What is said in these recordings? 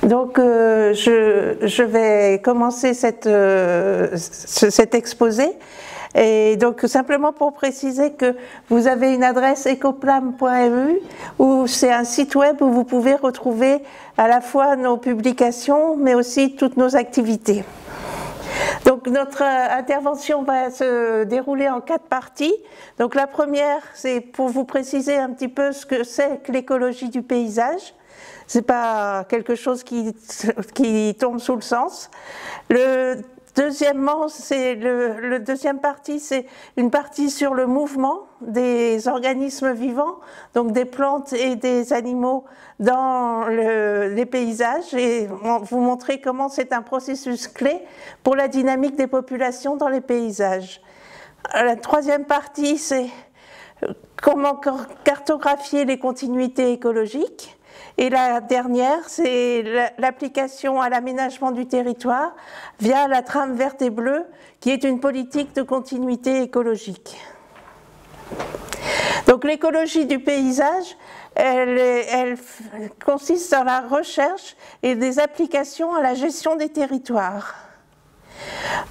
Donc je vais commencer cet exposé. Et donc simplement pour préciser que vous avez une adresse ecoplam.eu où c'est un site web où vous pouvez retrouver à la fois nos publications mais aussi toutes nos activités. Donc notre intervention va se dérouler en 4 parties. Donc la première, c'est pour vous préciser un petit peu ce que c'est que l'écologie du paysage. C'est pas quelque chose qui tombe sous le sens. Deuxièmement, le deuxième partie, c'est une partie sur le mouvement des organismes vivants, donc des plantes et des animaux dans les paysages, et vous montrer comment c'est un processus clé pour la dynamique des populations dans les paysages. La troisième partie, c'est comment cartographier les continuités écologiques. Et la dernière, c'est l'application à l'aménagement du territoire via la trame verte et bleue, qui est une politique de continuité écologique. Donc l'écologie du paysage, elle consiste dans la recherche et des applications à la gestion des territoires.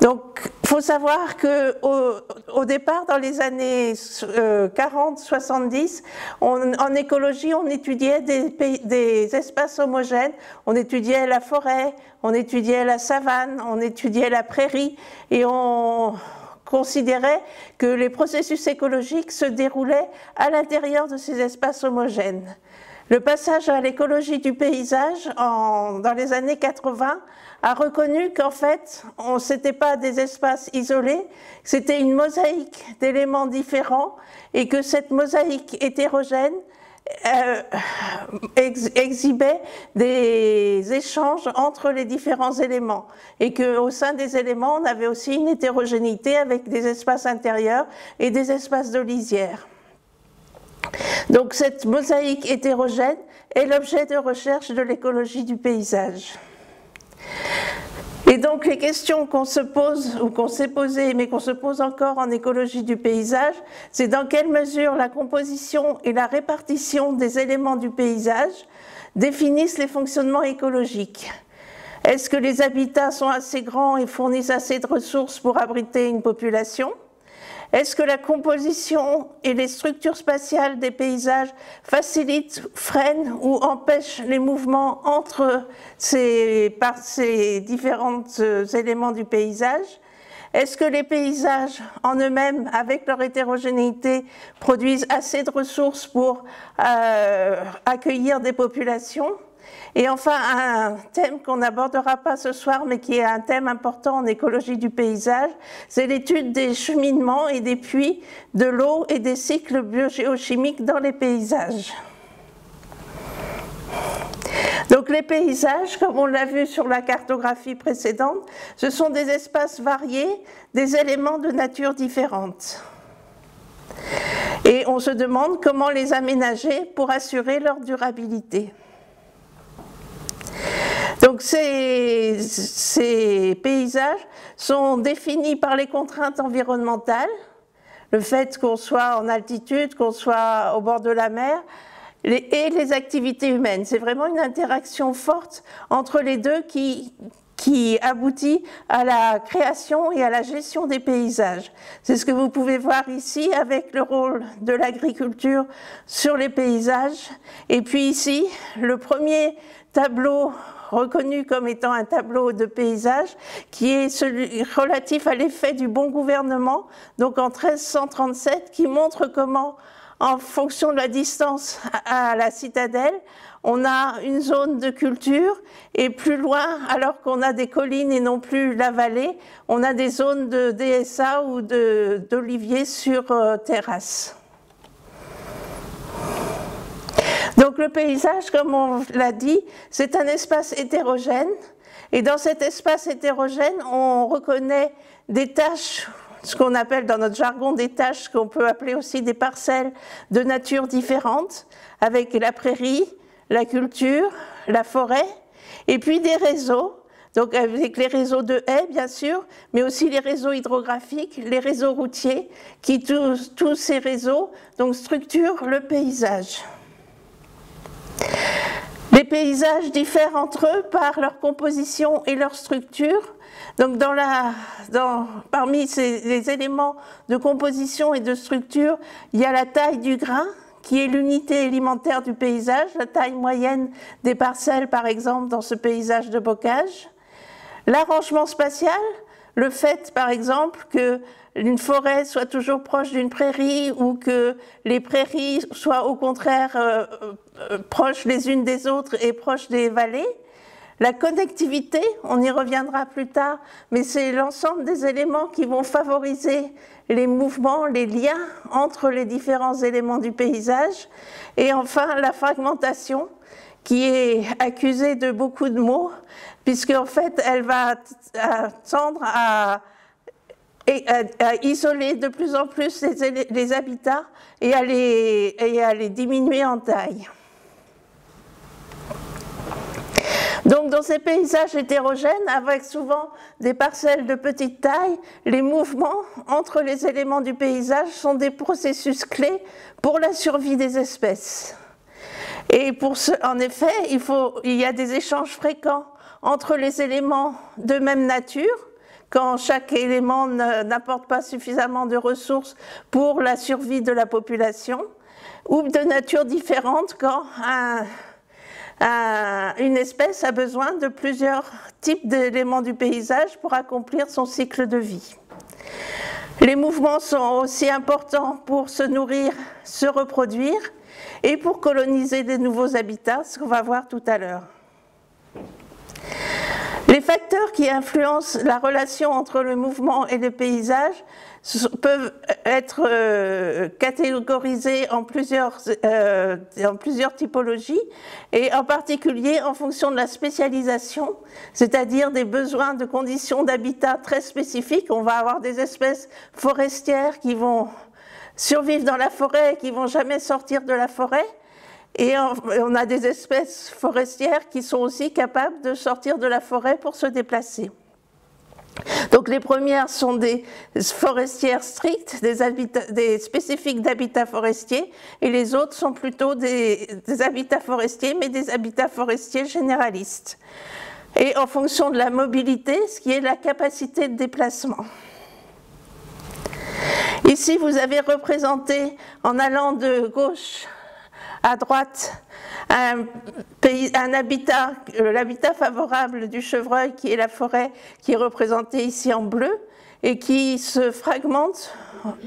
Donc, il faut savoir qu'au départ, dans les années 40-70, en écologie, on étudiait des espaces homogènes, on étudiait la forêt, on étudiait la savane, on étudiait la prairie, et on considérait que les processus écologiques se déroulaient à l'intérieur de ces espaces homogènes. Le passage à l'écologie du paysage dans les années 80 a reconnu qu'en fait, ce n'était pas des espaces isolés, c'était une mosaïque d'éléments différents et que cette mosaïque hétérogène exhibait des échanges entre les différents éléments et qu'au sein des éléments, on avait aussi une hétérogénéité avec des espaces intérieurs et des espaces de lisière. Donc cette mosaïque hétérogène est l'objet de recherche de l'écologie du paysage. Et donc les questions qu'on se pose, ou qu'on s'est posées, mais qu'on se pose encore en écologie du paysage, c'est dans quelle mesure la composition et la répartition des éléments du paysage définissent les fonctionnements écologiques. Est-ce que les habitats sont assez grands et fournissent assez de ressources pour abriter une population ? Est-ce que la composition et les structures spatiales des paysages facilitent, freinent ou empêchent les mouvements entre ces différents éléments du paysage? Est-ce que les paysages en eux-mêmes, avec leur hétérogénéité, produisent assez de ressources pour accueillir des populations? Et enfin, un thème qu'on n'abordera pas ce soir, mais qui est un thème important en écologie du paysage, c'est l'étude des cheminements et des puits de l'eau et des cycles biogéochimiques dans les paysages. Donc les paysages, comme on l'a vu sur la cartographie précédente, ce sont des espaces variés, des éléments de nature différente. Et on se demande comment les aménager pour assurer leur durabilité. Donc ces paysages sont définis par les contraintes environnementales, le fait qu'on soit en altitude, qu'on soit au bord de la mer, et les activités humaines. C'est vraiment une interaction forte entre les deux qui aboutit à la création et à la gestion des paysages. C'est ce que vous pouvez voir ici avec le rôle de l'agriculture sur les paysages. Et puis ici, le premier tableau reconnu comme étant un tableau de paysage qui est celui relatif à l'effet du bon gouvernement, donc en 1337, qui montre comment, en fonction de la distance à la citadelle, on a une zone de culture et plus loin, alors qu'on a des collines et non plus la vallée, on a des zones de DSA ou d'oliviers sur terrasse. Donc le paysage, comme on l'a dit, c'est un espace hétérogène. Et dans cet espace hétérogène, on reconnaît des tâches, ce qu'on appelle dans notre jargon des tâches, qu'on peut appeler aussi des parcelles de nature différentes, avec la prairie, la culture, la forêt, et puis des réseaux, donc avec les réseaux de haies bien sûr, mais aussi les réseaux hydrographiques, les réseaux routiers, qui tous ces réseaux donc, structurent le paysage. Les paysages diffèrent entre eux par leur composition et leur structure. Donc parmi les éléments de composition et de structure, il y a la taille du grain, qui est l'unité élémentaire du paysage, la taille moyenne des parcelles, par exemple, dans ce paysage de bocage. L'arrangement spatial, le fait, par exemple, qu'une forêt soit toujours proche d'une prairie ou que les prairies soient au contraire proches les unes des autres et proches des vallées. La connectivité, on y reviendra plus tard, mais c'est l'ensemble des éléments qui vont favoriser les mouvements, les liens entre les différents éléments du paysage. Et enfin, la fragmentation, qui est accusée de beaucoup de maux, puisqu'en fait, elle va tendre à isoler de plus en plus les habitats et à les diminuer en taille. Donc dans ces paysages hétérogènes, avec souvent des parcelles de petite taille, les mouvements entre les éléments du paysage sont des processus clés pour la survie des espèces. Et en effet, il y a des échanges fréquents entre les éléments de même nature, quand chaque élément n'apporte pas suffisamment de ressources pour la survie de la population, ou de nature différente quand une espèce a besoin de plusieurs types d'éléments du paysage pour accomplir son cycle de vie. Les mouvements sont aussi importants pour se nourrir, se reproduire et pour coloniser des nouveaux habitats, ce qu'on va voir tout à l'heure. Les facteurs qui influencent la relation entre le mouvement et le paysage peuvent être catégorisés en plusieurs typologies et en particulier en fonction de la spécialisation, c'est-à-dire des besoins de conditions d'habitat très spécifiques. On va avoir des espèces forestières qui vont survivre dans la forêt et qui ne vont jamais sortir de la forêt. Et on a des espèces forestières qui sont aussi capables de sortir de la forêt pour se déplacer. Donc les premières sont des forestières strictes, des spécifiques d'habitats forestiers, et les autres sont plutôt des habitats forestiers, mais des habitats forestiers généralistes. Et en fonction de la mobilité, ce qui est la capacité de déplacement. Ici, vous avez représenté, en allant de gauche à droite, l'habitat favorable du chevreuil, qui est la forêt, qui est représentée ici en bleu, et qui se fragmente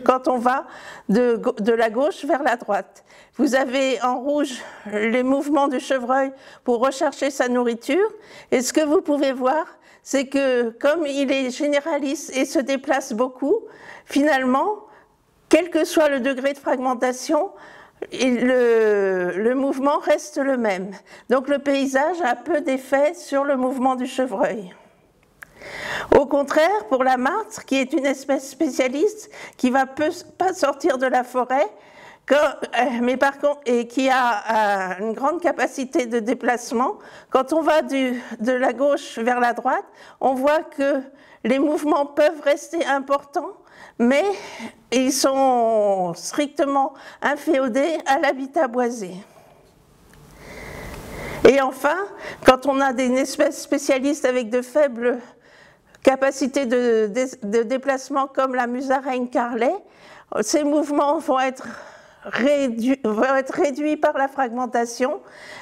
quand on va de la gauche vers la droite. Vous avez en rouge les mouvements du chevreuil pour rechercher sa nourriture, et ce que vous pouvez voir, c'est que comme il est généraliste et se déplace beaucoup, finalement, quel que soit le degré de fragmentation, le mouvement reste le même. Donc le paysage a peu d'effet sur le mouvement du chevreuil. Au contraire, pour la martre, qui est une espèce spécialiste, qui ne va pas sortir de la forêt, mais par contre, et qui a une grande capacité de déplacement, quand on va de la gauche vers la droite, on voit que les mouvements peuvent rester importants, mais ils sont strictement inféodés à l'habitat boisé. Et enfin, quand on a une espèce spécialiste avec de faibles capacités de déplacement comme la musaraigne carlet, ces mouvements vont être réduits par la fragmentation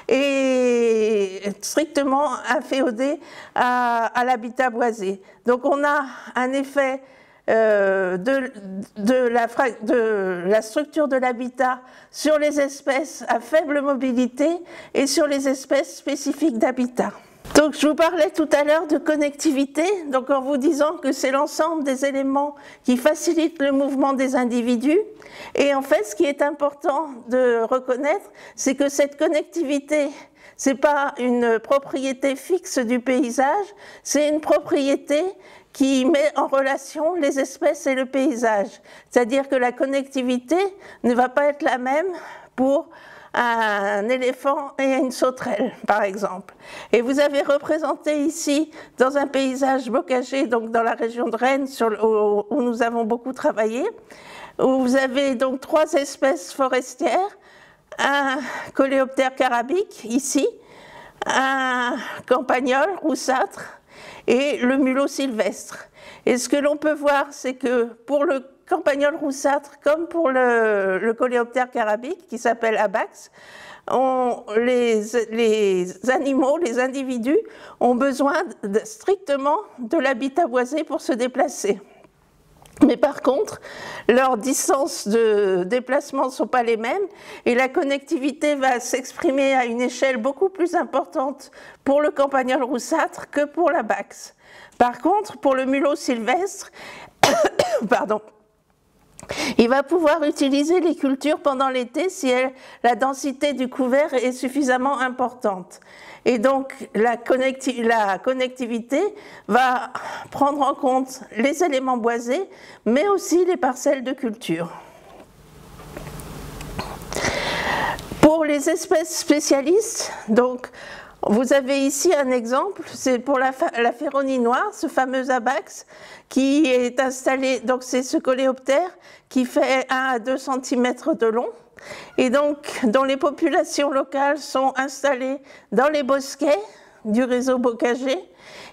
et strictement inféodés à l'habitat boisé. Donc on a un effet de la structure de l'habitat sur les espèces à faible mobilité et sur les espèces spécifiques d'habitat. Donc je vous parlais tout à l'heure de connectivité, donc en vous disant que c'est l'ensemble des éléments qui facilitent le mouvement des individus. Et en fait, ce qui est important de reconnaître, c'est que cette connectivité, ce n'est pas une propriété fixe du paysage, c'est une propriété qui met en relation les espèces et le paysage. C'est-à-dire que la connectivité ne va pas être la même pour un éléphant et une sauterelle, par exemple. Et vous avez représenté ici, dans un paysage bocagé, donc dans la région de Rennes, où nous avons beaucoup travaillé, où vous avez donc 3 espèces forestières, un coléoptère carabique, ici, un campagnol roussâtre et le mulot sylvestre. Et ce que l'on peut voir, c'est que pour le campagnol roussâtre, comme pour le coléoptère carabique, qui s'appelle Abax, les animaux, les individus, ont besoin strictement de l'habitat boisé pour se déplacer. Mais par contre, leurs distances de déplacement ne sont pas les mêmes et la connectivité va s'exprimer à une échelle beaucoup plus importante pour le campagnol roussâtre que pour l'Abax. Par contre, pour le mulot sylvestre, pardon, il va pouvoir utiliser les cultures pendant l'été si la densité du couvert est suffisamment importante. Et donc, la connectivité va prendre en compte les éléments boisés, mais aussi les parcelles de culture. Pour les espèces spécialistes, donc, vous avez ici un exemple, c'est pour la féronie noire, ce fameux Abax, qui est installé, donc c'est ce coléoptère qui fait 1 à 2 cm de long, et donc dont les populations locales sont installées dans les bosquets du réseau bocager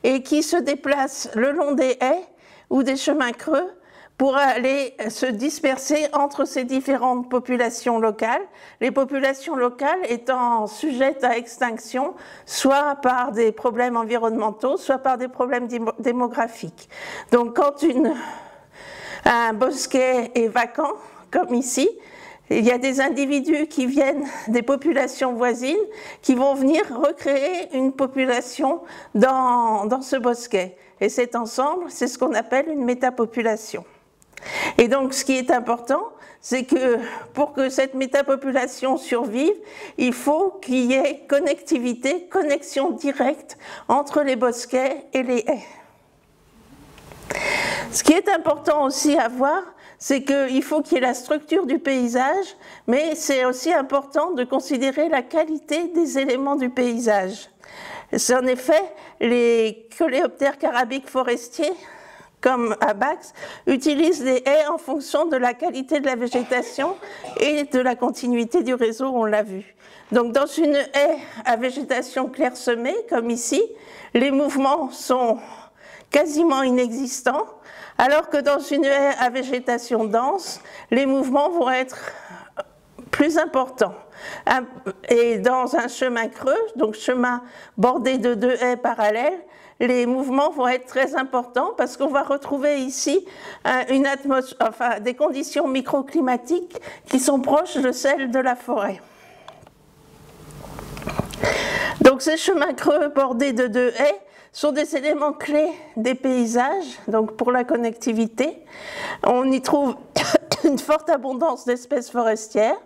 et qui se déplacent le long des haies ou des chemins creux pour aller se disperser entre ces différentes populations locales, les populations locales étant sujettes à extinction, soit par des problèmes environnementaux, soit par des problèmes démographiques. Donc quand un bosquet est vacant, comme ici, il y a des individus qui viennent des populations voisines qui vont venir recréer une population dans ce bosquet. Et cet ensemble, c'est ce qu'on appelle une métapopulation. Et donc, ce qui est important, c'est que pour que cette métapopulation survive, il faut qu'il y ait connectivité, connexion directe entre les bosquets et les haies. Ce qui est important aussi à voir, c'est qu'il faut qu'il y ait la structure du paysage, mais c'est aussi important de considérer la qualité des éléments du paysage. En effet, les coléoptères carabiques forestiers, comme Abax, utilisent les haies en fonction de la qualité de la végétation et de la continuité du réseau, on l'a vu. Donc dans une haie à végétation clairsemée, comme ici, les mouvements sont quasiment inexistants, alors que dans une haie à végétation dense, les mouvements vont être plus importants. Et dans un chemin creux, donc chemin bordé de 2 haies parallèles, les mouvements vont être très importants parce qu'on va retrouver ici des conditions microclimatiques qui sont proches de celles de la forêt. Donc ces chemins creux bordés de 2 haies sont des éléments clés des paysages, donc pour la connectivité. On y trouve une forte abondance d'espèces forestières.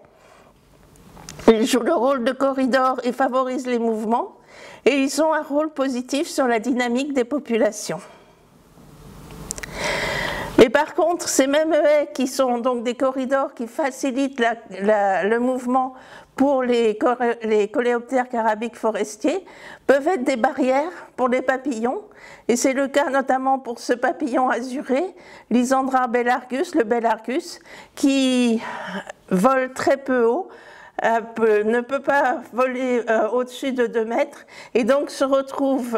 Ils jouent le rôle de corridor et favorisent les mouvements. Et ils ont un rôle positif sur la dynamique des populations. Mais par contre, ces mêmes haies qui sont donc des corridors qui facilitent le mouvement pour les coléoptères carabiques forestiers peuvent être des barrières pour les papillons. Et c'est le cas notamment pour ce papillon azuré, Lysandra bellargus, le bellargus, qui vole très peu haut, ne peut pas voler au-dessus de 2 mètres et donc se retrouve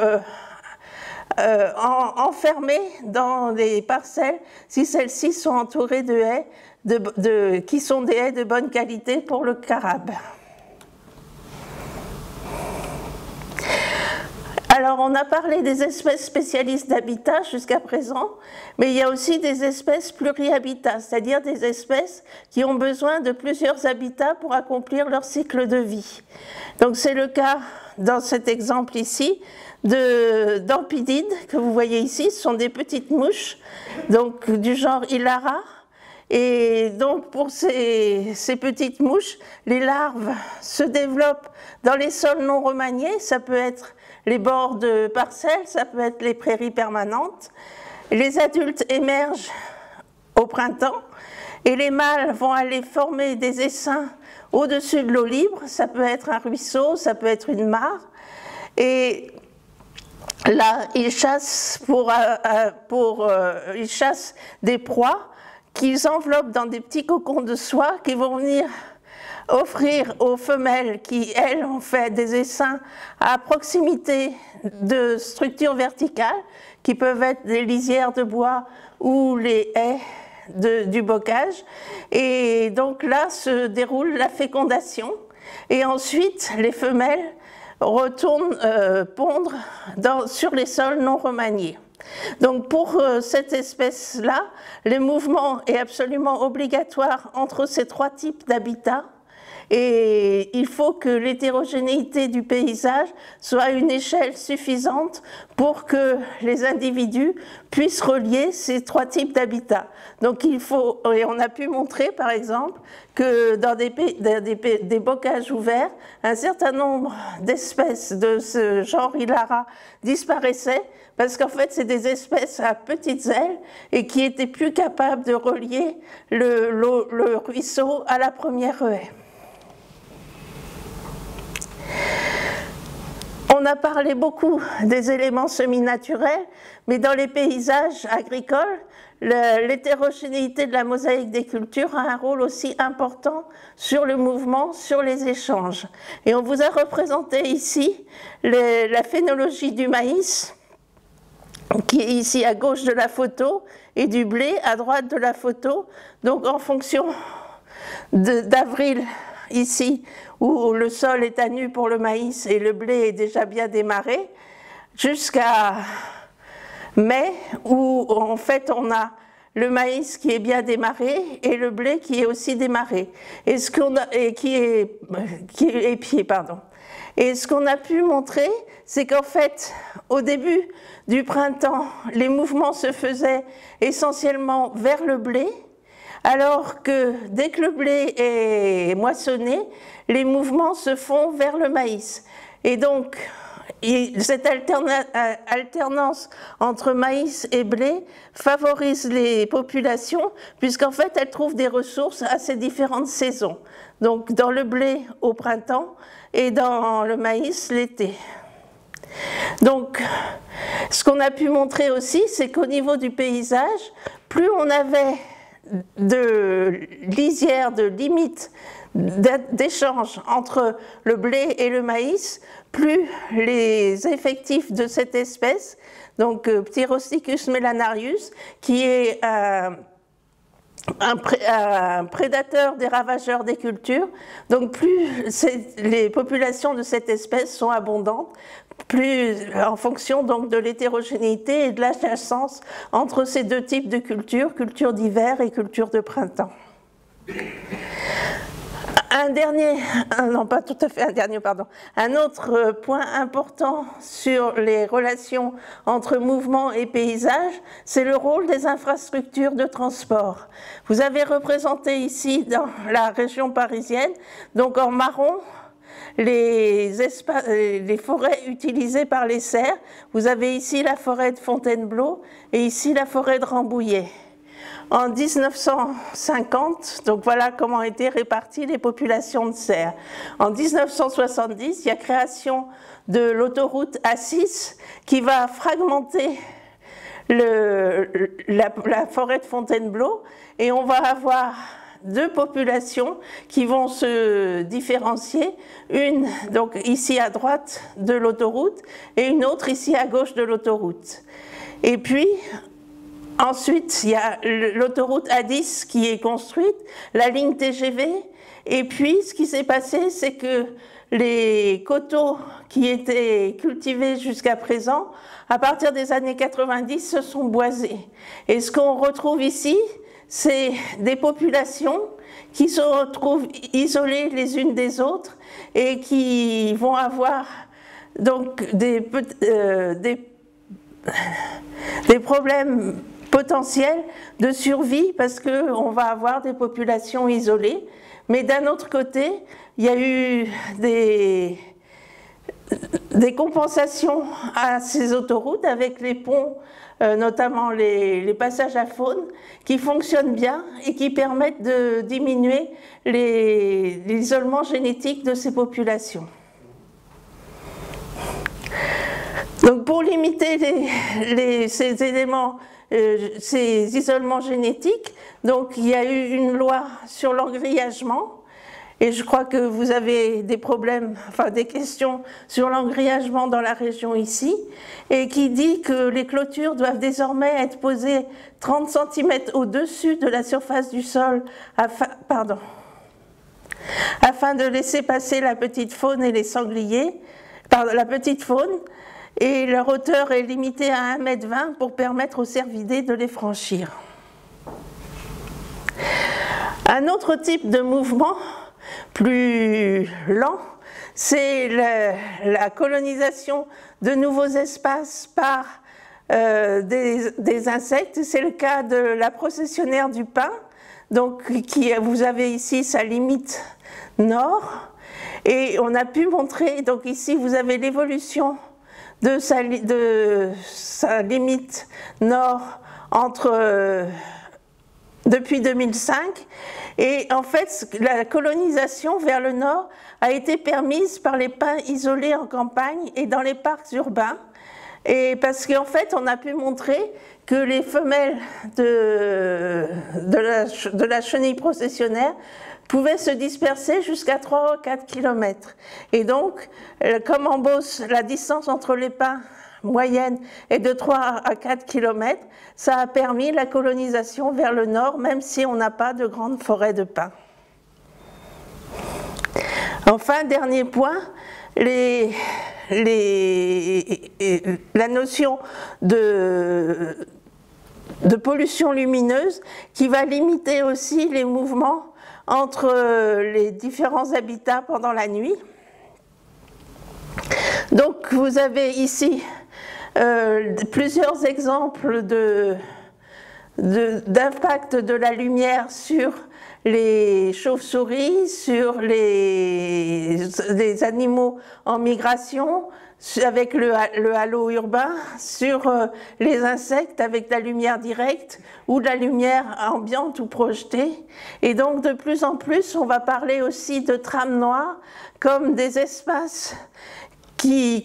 enfermé dans les parcelles si celles-ci sont entourées de haies qui sont des haies de bonne qualité pour le carabe. Alors, on a parlé des espèces spécialistes d'habitat jusqu'à présent, mais il y a aussi des espèces plurihabitats, c'est-à-dire des espèces qui ont besoin de plusieurs habitats pour accomplir leur cycle de vie. Donc, c'est le cas dans cet exemple ici d'ampidides que vous voyez ici. Ce sont des petites mouches, donc du genre Hilara. Et donc, pour ces petites mouches, les larves se développent dans les sols non remaniés. Ça peut être les bords de parcelles, ça peut être les prairies permanentes. Les adultes émergent au printemps et les mâles vont aller former des essaims au-dessus de l'eau libre. Ça peut être un ruisseau, ça peut être une mare. Et là, ils chassent, ils chassent des proies qu'ils enveloppent dans des petits cocons de soie qui vont venir offrir aux femelles qui, elles, ont fait des essaims à proximité de structures verticales, qui peuvent être des lisières de bois ou les haies du bocage. Et donc là se déroule la fécondation. Et ensuite, les femelles retournent pondre sur les sols non remaniés. Donc pour cette espèce-là, le mouvement est absolument obligatoire entre ces trois types d'habitats. Et il faut que l'hétérogénéité du paysage soit à une échelle suffisante pour que les individus puissent relier ces trois types d'habitats. Donc il faut, et on a pu montrer par exemple que dans des bocages ouverts, un certain nombre d'espèces de ce genre Hilara disparaissaient parce qu'en fait c'est des espèces à petites ailes et qui étaient plus capables de relier le ruisseau à la première haie. On a parlé beaucoup des éléments semi-naturels, mais dans les paysages agricoles, l'hétérogénéité de la mosaïque des cultures a un rôle aussi important sur le mouvement, sur les échanges. Et on vous a représenté ici la phénologie du maïs, qui est ici à gauche de la photo, et du blé à droite de la photo. Donc en fonction d'avril, ici, où le sol est à nu pour le maïs et le blé est déjà bien démarré, jusqu'à mai, où en fait on a le maïs qui est bien démarré et le blé qui est aussi démarré, et ce qu'on a, et qui est épié, pardon. Et ce qu'on a pu montrer, c'est qu'en fait, au début du printemps, les mouvements se faisaient essentiellement vers le blé, alors que dès que le blé est moissonné, les mouvements se font vers le maïs. Et donc, cette alternance entre maïs et blé favorise les populations, puisqu'en fait, elles trouvent des ressources à ces différentes saisons. Donc, dans le blé au printemps et dans le maïs l'été. Donc, ce qu'on a pu montrer aussi, c'est qu'au niveau du paysage, plus on avait de lisières, de limites d'échange entre le blé et le maïs, plus les effectifs de cette espèce, donc Pterosticus melanarius, qui est un prédateur des ravageurs des cultures, donc plus les populations de cette espèce sont abondantes, plus en fonction donc de l'hétérogénéité et de l'adjacence entre ces deux types de cultures, culture d'hiver et culture de printemps. Un autre point important sur les relations entre mouvement et paysage, c'est le rôle des infrastructures de transport. Vous avez représenté ici dans la région parisienne, donc en marron, les forêts utilisées par les cerfs. Vous avez ici la forêt de Fontainebleau et ici la forêt de Rambouillet. En 1950, donc voilà comment étaient réparties les populations de cerfs. En 1970, il y a création de l'autoroute A6 qui va fragmenter la forêt de Fontainebleau, et on va avoir deux populations qui vont se différencier, une donc ici à droite de l'autoroute et une autre ici à gauche de l'autoroute. Et puis ensuite, il y a l'autoroute A10 qui est construite, la ligne TGV, et puis ce qui s'est passé, c'est que les coteaux qui étaient cultivés jusqu'à présent, à partir des années 90, se sont boisés. Et ce qu'on retrouve ici, c'est des populations qui se retrouvent isolées les unes des autres et qui vont avoir donc des problèmes potentiels de survie parce qu'on va avoir des populations isolées. Mais d'un autre côté, il y a eu des compensations à ces autoroutes avec les ponts, notamment les passages à faune, qui fonctionnent bien et qui permettent de diminuer l'isolement génétique de ces populations. Donc pour limiter ces éléments, ces isolements génétiques, donc il y a eu une loi sur l'engrillagement. Et je crois que vous avez des problèmes, enfin des questions sur l'engrillagement dans la région ici, et qui dit que les clôtures doivent désormais être posées 30 cm au-dessus de la surface du sol afin de laisser passer la petite faune et les sangliers, la petite faune, et leur hauteur est limitée à 1,20 m pour permettre aux cervidés de les franchir. Un autre type de mouvement, plus lent, c'est la colonisation de nouveaux espaces par des insectes. C'est le cas de la processionnaire du pin, donc vous avez ici sa limite nord, et on a pu montrer, donc ici vous avez l'évolution de sa limite nord depuis 2005, et en fait la colonisation vers le nord a été permise par les pins isolés en campagne et dans les parcs urbains, et parce qu'en fait on a pu montrer que les femelles de la chenille processionnaire pouvaient se disperser jusqu'à 3 ou 4 km. Et donc, comme en Beauce, la distance entre les pins moyenne est de 3 à 4 km, ça a permis la colonisation vers le nord, même si on n'a pas de grandes forêts de pins. Enfin, dernier point, la notion de pollution lumineuse qui va limiter aussi les mouvements entre les différents habitats pendant la nuit. Donc vous avez ici plusieurs exemples d'impact de la lumière sur les chauves-souris, sur les animaux en migration, avec le halo urbain, sur les insectes avec de la lumière directe ou de la lumière ambiante ou projetée. Et donc de plus en plus, on va parler aussi de trames noires comme des espaces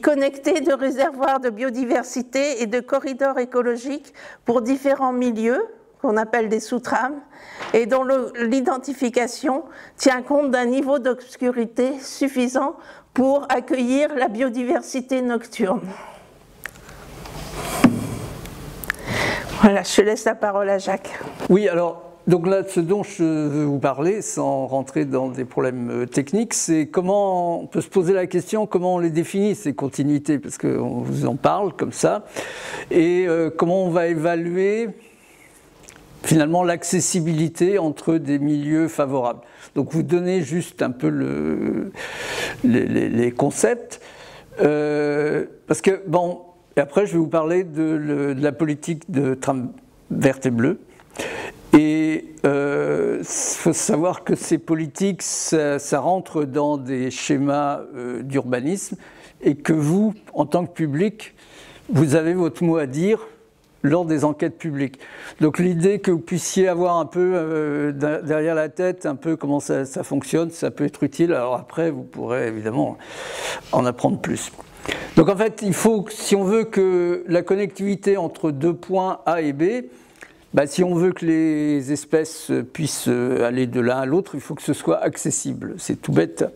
connectés de réservoirs de biodiversité et de corridors écologiques pour différents milieux, qu'on appelle des sous-trames, et dont l'identification tient compte d'un niveau d'obscurité suffisant pour accueillir la biodiversité nocturne. Voilà, je laisse la parole à Jacques. Oui, alors, donc là, ce dont je veux vous parler, sans rentrer dans des problèmes techniques, c'est comment on peut se poser la question, comment on les définit, ces continuités, parce qu'on vous en parle comme ça, et comment on va évaluer finalement l'accessibilité entre des milieux favorables. Donc vous donnez juste un peu les concepts, parce que, bon, et après je vais vous parler de la politique de trame verte et bleue. Et il faut savoir que ces politiques, ça rentre dans des schémas d'urbanisme, et que vous, en tant que public, vous avez votre mot à dire lors des enquêtes publiques. Donc l'idée que vous puissiez avoir un peu derrière la tête, un peu comment ça fonctionne, ça peut être utile. Alors après, vous pourrez évidemment en apprendre plus. Donc en fait, il faut, si on veut que la connectivité entre deux points A et B, bah, si on veut que les espèces puissent aller de l'un à l'autre, il faut que ce soit accessible. C'est tout bête.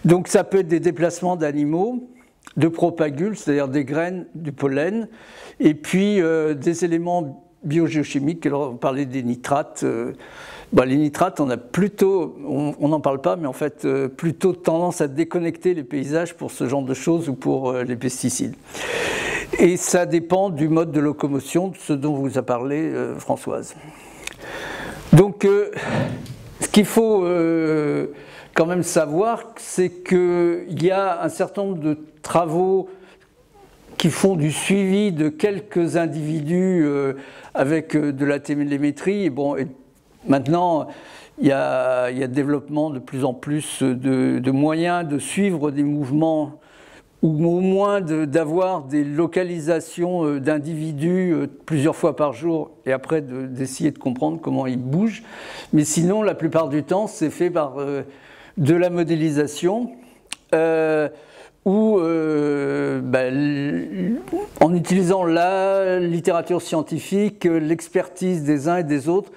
Donc ça peut être des déplacements d'animaux, de propagules, c'est-à-dire des graines, du pollen, et puis des éléments biogéochimiques. Alors on parlait des nitrates. Les nitrates, on a plutôt, on n'en parle pas, mais en fait plutôt tendance à déconnecter les paysages pour ce genre de choses ou pour les pesticides. Et ça dépend du mode de locomotion, ce dont vous a parlé Françoise. Donc ce qu'il faut quand même savoir, c'est qu'il y a un certain nombre de travaux qui font du suivi de quelques individus avec de la télémétrie. Et bon, et maintenant, il y a développement de plus en plus de moyens de suivre des mouvements, ou au moins d'avoir des localisations d'individus plusieurs fois par jour, et après d'essayer de comprendre comment ils bougent. Mais sinon, la plupart du temps, c'est fait par de la modélisation, ou en utilisant la littérature scientifique, l'expertise des uns et des autres,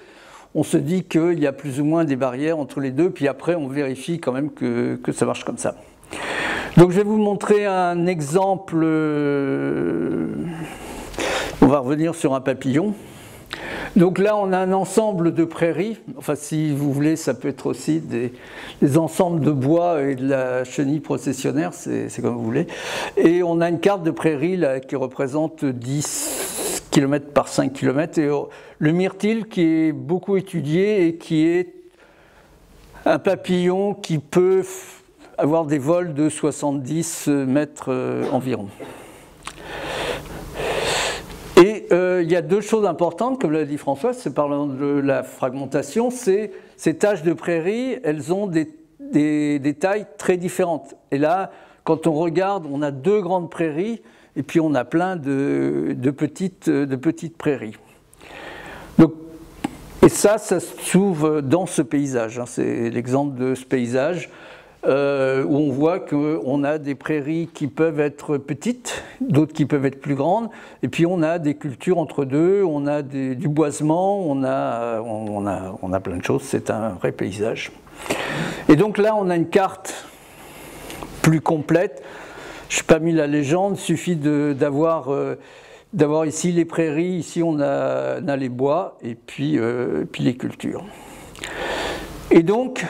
on se dit qu'il y a plus ou moins des barrières entre les deux, puis après on vérifie quand même que ça marche comme ça. Donc je vais vous montrer un exemple, on va revenir sur un papillon. Donc là on a un ensemble de prairies, enfin si vous voulez ça peut être aussi des ensembles de bois et de la chenille processionnaire, c'est comme vous voulez. Et on a une carte de prairie là, qui représente 10 km par 5 km, et le myrtille qui est beaucoup étudié et qui est un papillon qui peut avoir des vols de 70 mètres environ. Et il y a deux choses importantes, comme l'a dit Françoise, c'est parlant de la fragmentation, ces taches de prairie, elles ont des tailles très différentes. Et là, quand on regarde, on a deux grandes prairies, et puis on a plein de petites prairies. Donc, et ça se trouve dans ce paysage, hein, c'est l'exemple de ce paysage. Où on voit qu'on a des prairies qui peuvent être petites, d'autres qui peuvent être plus grandes, et puis on a des cultures entre deux, on a du boisement, on a plein de choses, c'est un vrai paysage. Et donc là on a une carte plus complète, je n'ai pas mis la légende, il suffit d'avoir ici les prairies, ici on a les bois, et puis les cultures. Et donc,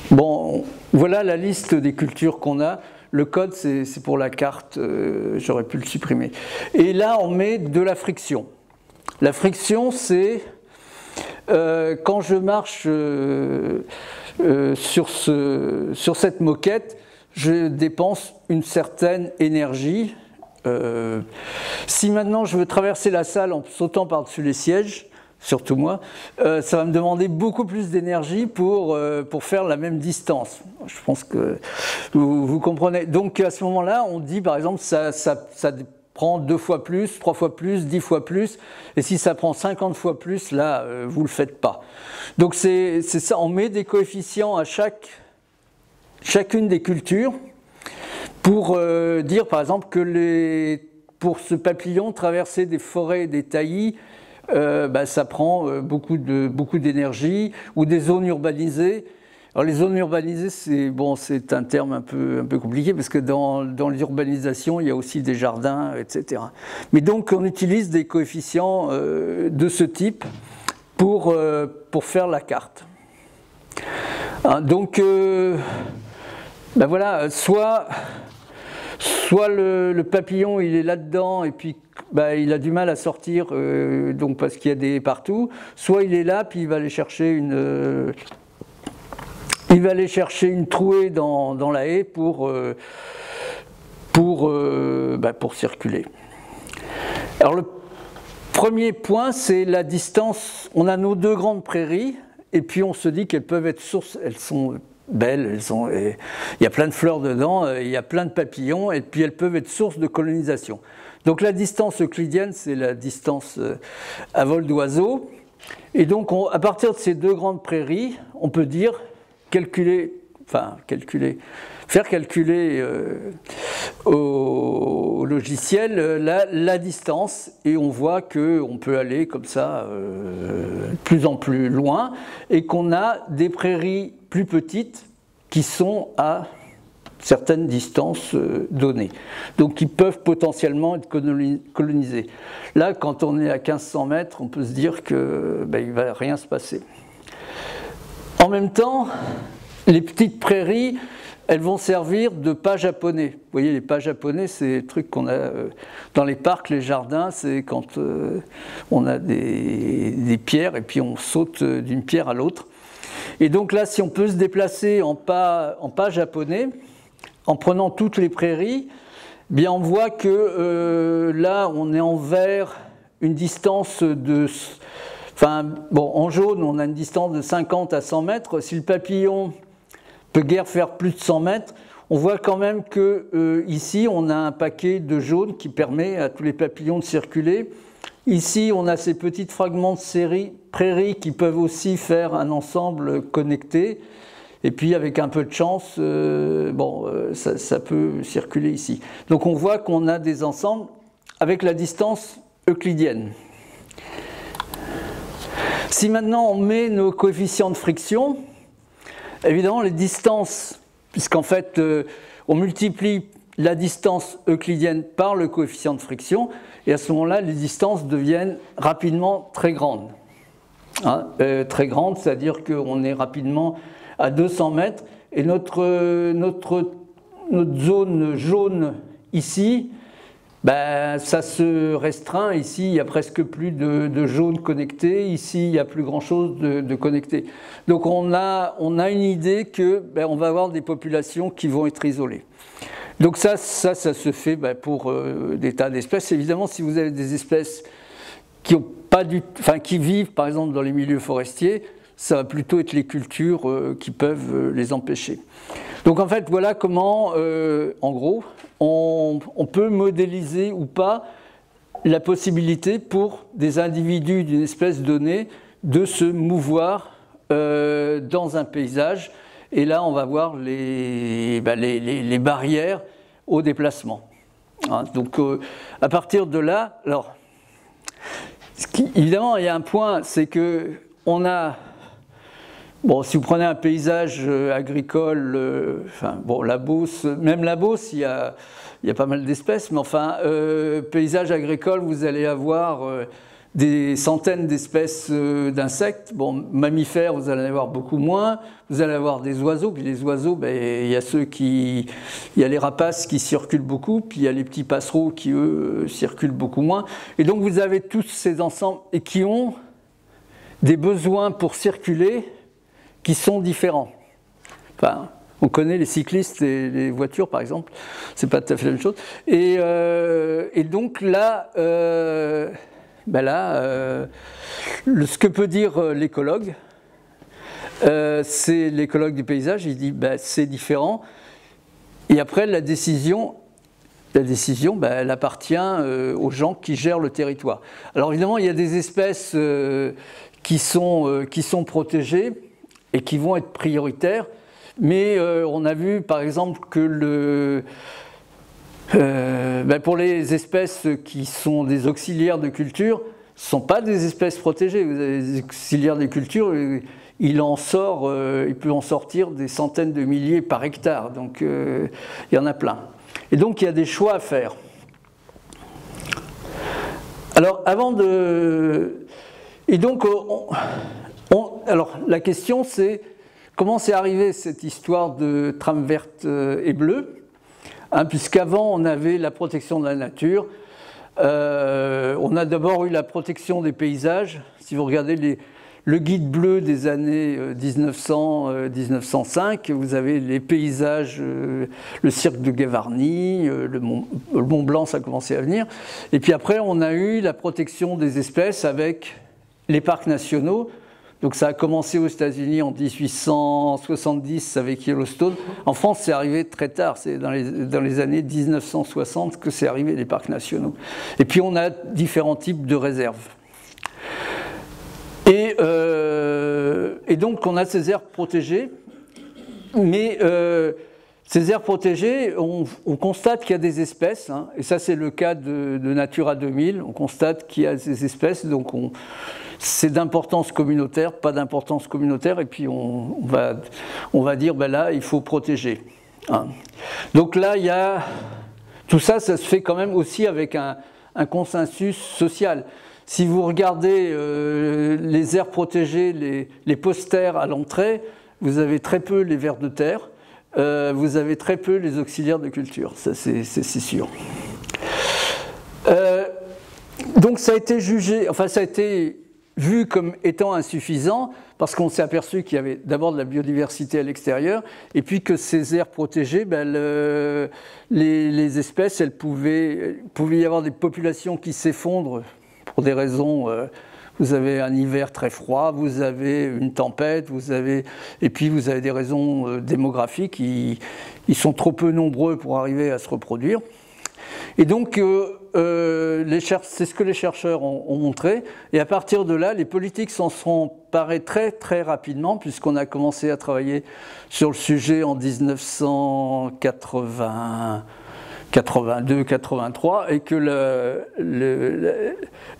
bon, voilà la liste des cultures qu'on a. Le code, c'est pour la carte, j'aurais pu le supprimer. Et là, on met de la friction. La friction, c'est quand je marche sur cette moquette, je dépense une certaine énergie. Si maintenant je veux traverser la salle en sautant par-dessus les sièges, surtout moi, ça va me demander beaucoup plus d'énergie pour faire la même distance. Je pense que vous comprenez. Donc à ce moment-là, on dit par exemple ça prend 2 fois plus, 3 fois plus, 10 fois plus, et si ça prend 50 fois plus, là, vous ne le faites pas. Donc c'est ça, on met des coefficients à chacune des cultures pour dire par exemple que pour ce papillon, traverser des forêts et des taillis, ça prend beaucoup d'énergie, ou des zones urbanisées. Alors les zones urbanisées, c'est un terme un peu compliqué, parce que dans l'urbanisation, il y a aussi des jardins, etc. Mais donc on utilise des coefficients de ce type pour faire la carte. Hein, donc voilà, soit le papillon il est là-dedans et puis il a du mal à sortir donc parce qu'il y a des partout, soit il est là puis il va aller chercher une trouée dans la haie pour circuler. Alors le premier point, c'est la distance. On a nos deux grandes prairies et puis on se dit qu'elles peuvent être sources, elles sont belles, il y a plein de fleurs dedans, il y a plein de papillons, et puis elles peuvent être source de colonisation. Donc la distance euclidienne, c'est la distance à vol d'oiseau. Et donc à partir de ces deux grandes prairies, on peut dire, faire calculer au logiciel la distance, et on voit qu'on peut aller comme ça de plus en plus loin, et qu'on a des prairies plus petites qui sont à certaines distances données, donc qui peuvent potentiellement être colonisées. Là, quand on est à 1500 mètres, on peut se dire qu'il ne va rien se passer. En même temps, les petites prairies, elles vont servir de pas japonais. Vous voyez, les pas japonais, c'est des trucs qu'on a dans les parcs, les jardins, c'est quand on a des pierres et puis on saute d'une pierre à l'autre. Et donc là, si on peut se déplacer en pas japonais, en prenant toutes les prairies, bien on voit que là, on est envers une distance de... en jaune, on a une distance de 50 à 100 mètres. Si le papillon peut guère faire plus de 100 mètres, on voit quand même que ici, on a un paquet de jaune qui permet à tous les papillons de circuler. Ici, on a ces petits fragments de prairies qui peuvent aussi faire un ensemble connecté. Et puis, avec un peu de chance, ça peut circuler ici. Donc, on voit qu'on a des ensembles avec la distance euclidienne. Si maintenant on met nos coefficients de friction, évidemment les distances, puisqu'en fait on multiplie la distance euclidienne par le coefficient de friction, et à ce moment-là les distances deviennent rapidement très grandes. Hein, très grandes, c'est-à-dire qu'on est rapidement à 200 mètres, et notre zone jaune ici, ben, ça se restreint. Ici, il n'y a presque plus de jaune connecté. Ici, il n'y a plus grand-chose de connecté. Donc, on a une idée que ben, on va avoir des populations qui vont être isolées. Donc, ça se fait ben, pour des tas d'espèces. Évidemment, si vous avez des espèces qui vivent, par exemple, dans les milieux forestiers, ça va plutôt être les cultures qui peuvent les empêcher. Donc, en fait, voilà comment, en gros, on peut modéliser ou pas la possibilité pour des individus d'une espèce donnée de se mouvoir dans un paysage. Et là, on va voir les barrières au déplacement. Hein, donc, à partir de là, alors, évidemment, il y a un point, c'est qu'on a... Bon, si vous prenez un paysage agricole, la Beauce, même la Beauce, il y a pas mal d'espèces, mais enfin, paysage agricole, vous allez avoir des centaines d'espèces d'insectes. Bon, mammifères, vous allez en avoir beaucoup moins. Vous allez avoir des oiseaux, puis les oiseaux, ben, il y a il y a les rapaces qui circulent beaucoup, puis il y a les petits passereaux qui, eux, circulent beaucoup moins. Et donc, vous avez tous ces ensembles et qui ont des besoins pour circuler qui sont différents. Enfin, on connaît les cyclistes et les voitures, par exemple, c'est pas tout à fait la même chose. Et donc là, ce que peut dire l'écologue, c'est l'écologue du paysage, il dit c'est différent. Et après, la décision, elle appartient aux gens qui gèrent le territoire. Alors évidemment, il y a des espèces qui sont protégées et qui vont être prioritaires, mais on a vu par exemple que pour les espèces qui sont des auxiliaires de culture, ce ne sont pas des espèces protégées. Vous avez des auxiliaires de culture, il peut en sortir des centaines de milliers par hectare, donc il y en a plein. Et donc il y a des choix à faire. Alors alors, la question, c'est comment c'est arrivé cette histoire de trame verte et bleue, hein, puisqu'avant, on avait la protection de la nature. On a d'abord eu la protection des paysages. Si vous regardez le guide bleu des années 1900-1905, vous avez les paysages, le cirque de Gavarnie, le Mont Blanc, ça a commencé à venir. Et puis après, on a eu la protection des espèces avec les parcs nationaux. Donc ça a commencé aux États-Unis en 1870 avec Yellowstone. En France, c'est arrivé très tard, c'est dans les années 1960 que c'est arrivé les parcs nationaux. Et puis on a différents types de réserves. Et donc on a ces aires protégées, mais ces aires protégées, on constate qu'il y a des espèces, hein, et ça c'est le cas de Natura 2000, on constate qu'il y a des espèces, donc c'est d'importance communautaire, pas d'importance communautaire, et puis on va dire, là, il faut protéger. Hein. Donc là, il y a... Tout ça, ça se fait quand même aussi avec un consensus social. Si vous regardez les aires protégées, les posters à l'entrée, vous avez très peu les vers de terre, vous avez très peu les auxiliaires de culture, ça c'est sûr. Donc ça a été jugé, enfin ça a été vu comme étant insuffisant parce qu'on s'est aperçu qu'il y avait d'abord de la biodiversité à l'extérieur et puis que ces aires protégées, les espèces, il pouvait y avoir des populations qui s'effondrent pour des raisons... vous avez un hiver très froid, vous avez une tempête, et puis vous avez des raisons démographiques, ils sont trop peu nombreux pour arriver à se reproduire. Et donc, c'est ce que les chercheurs ont montré. Et à partir de là, les politiques s'en sont emparés très très rapidement, puisqu'on a commencé à travailler sur le sujet en 1988, 82, 83, et que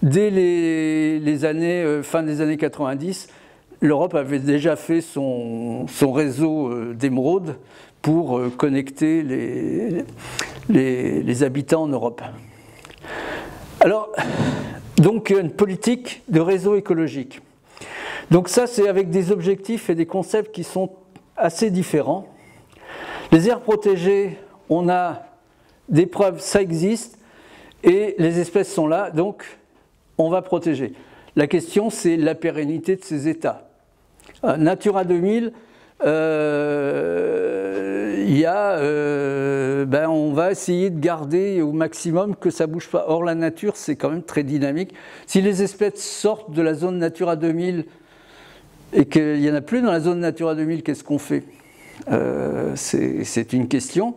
dès les années, fin des années 90, l'Europe avait déjà fait son réseau d'émeraudes pour connecter les habitants en Europe. Alors, donc une politique de réseau écologique. Donc ça, c'est avec des objectifs et des concepts qui sont assez différents. Les aires protégées, on a des preuves, ça existe, et les espèces sont là, donc on va protéger. La question, c'est la pérennité de ces états. Natura 2000, on va essayer de garder au maximum que ça ne bouge pas. Or, la nature, c'est quand même très dynamique. Si les espèces sortent de la zone Natura 2000 et qu'il n'y en a plus dans la zone Natura 2000, qu'est-ce qu'on fait? C'est une question.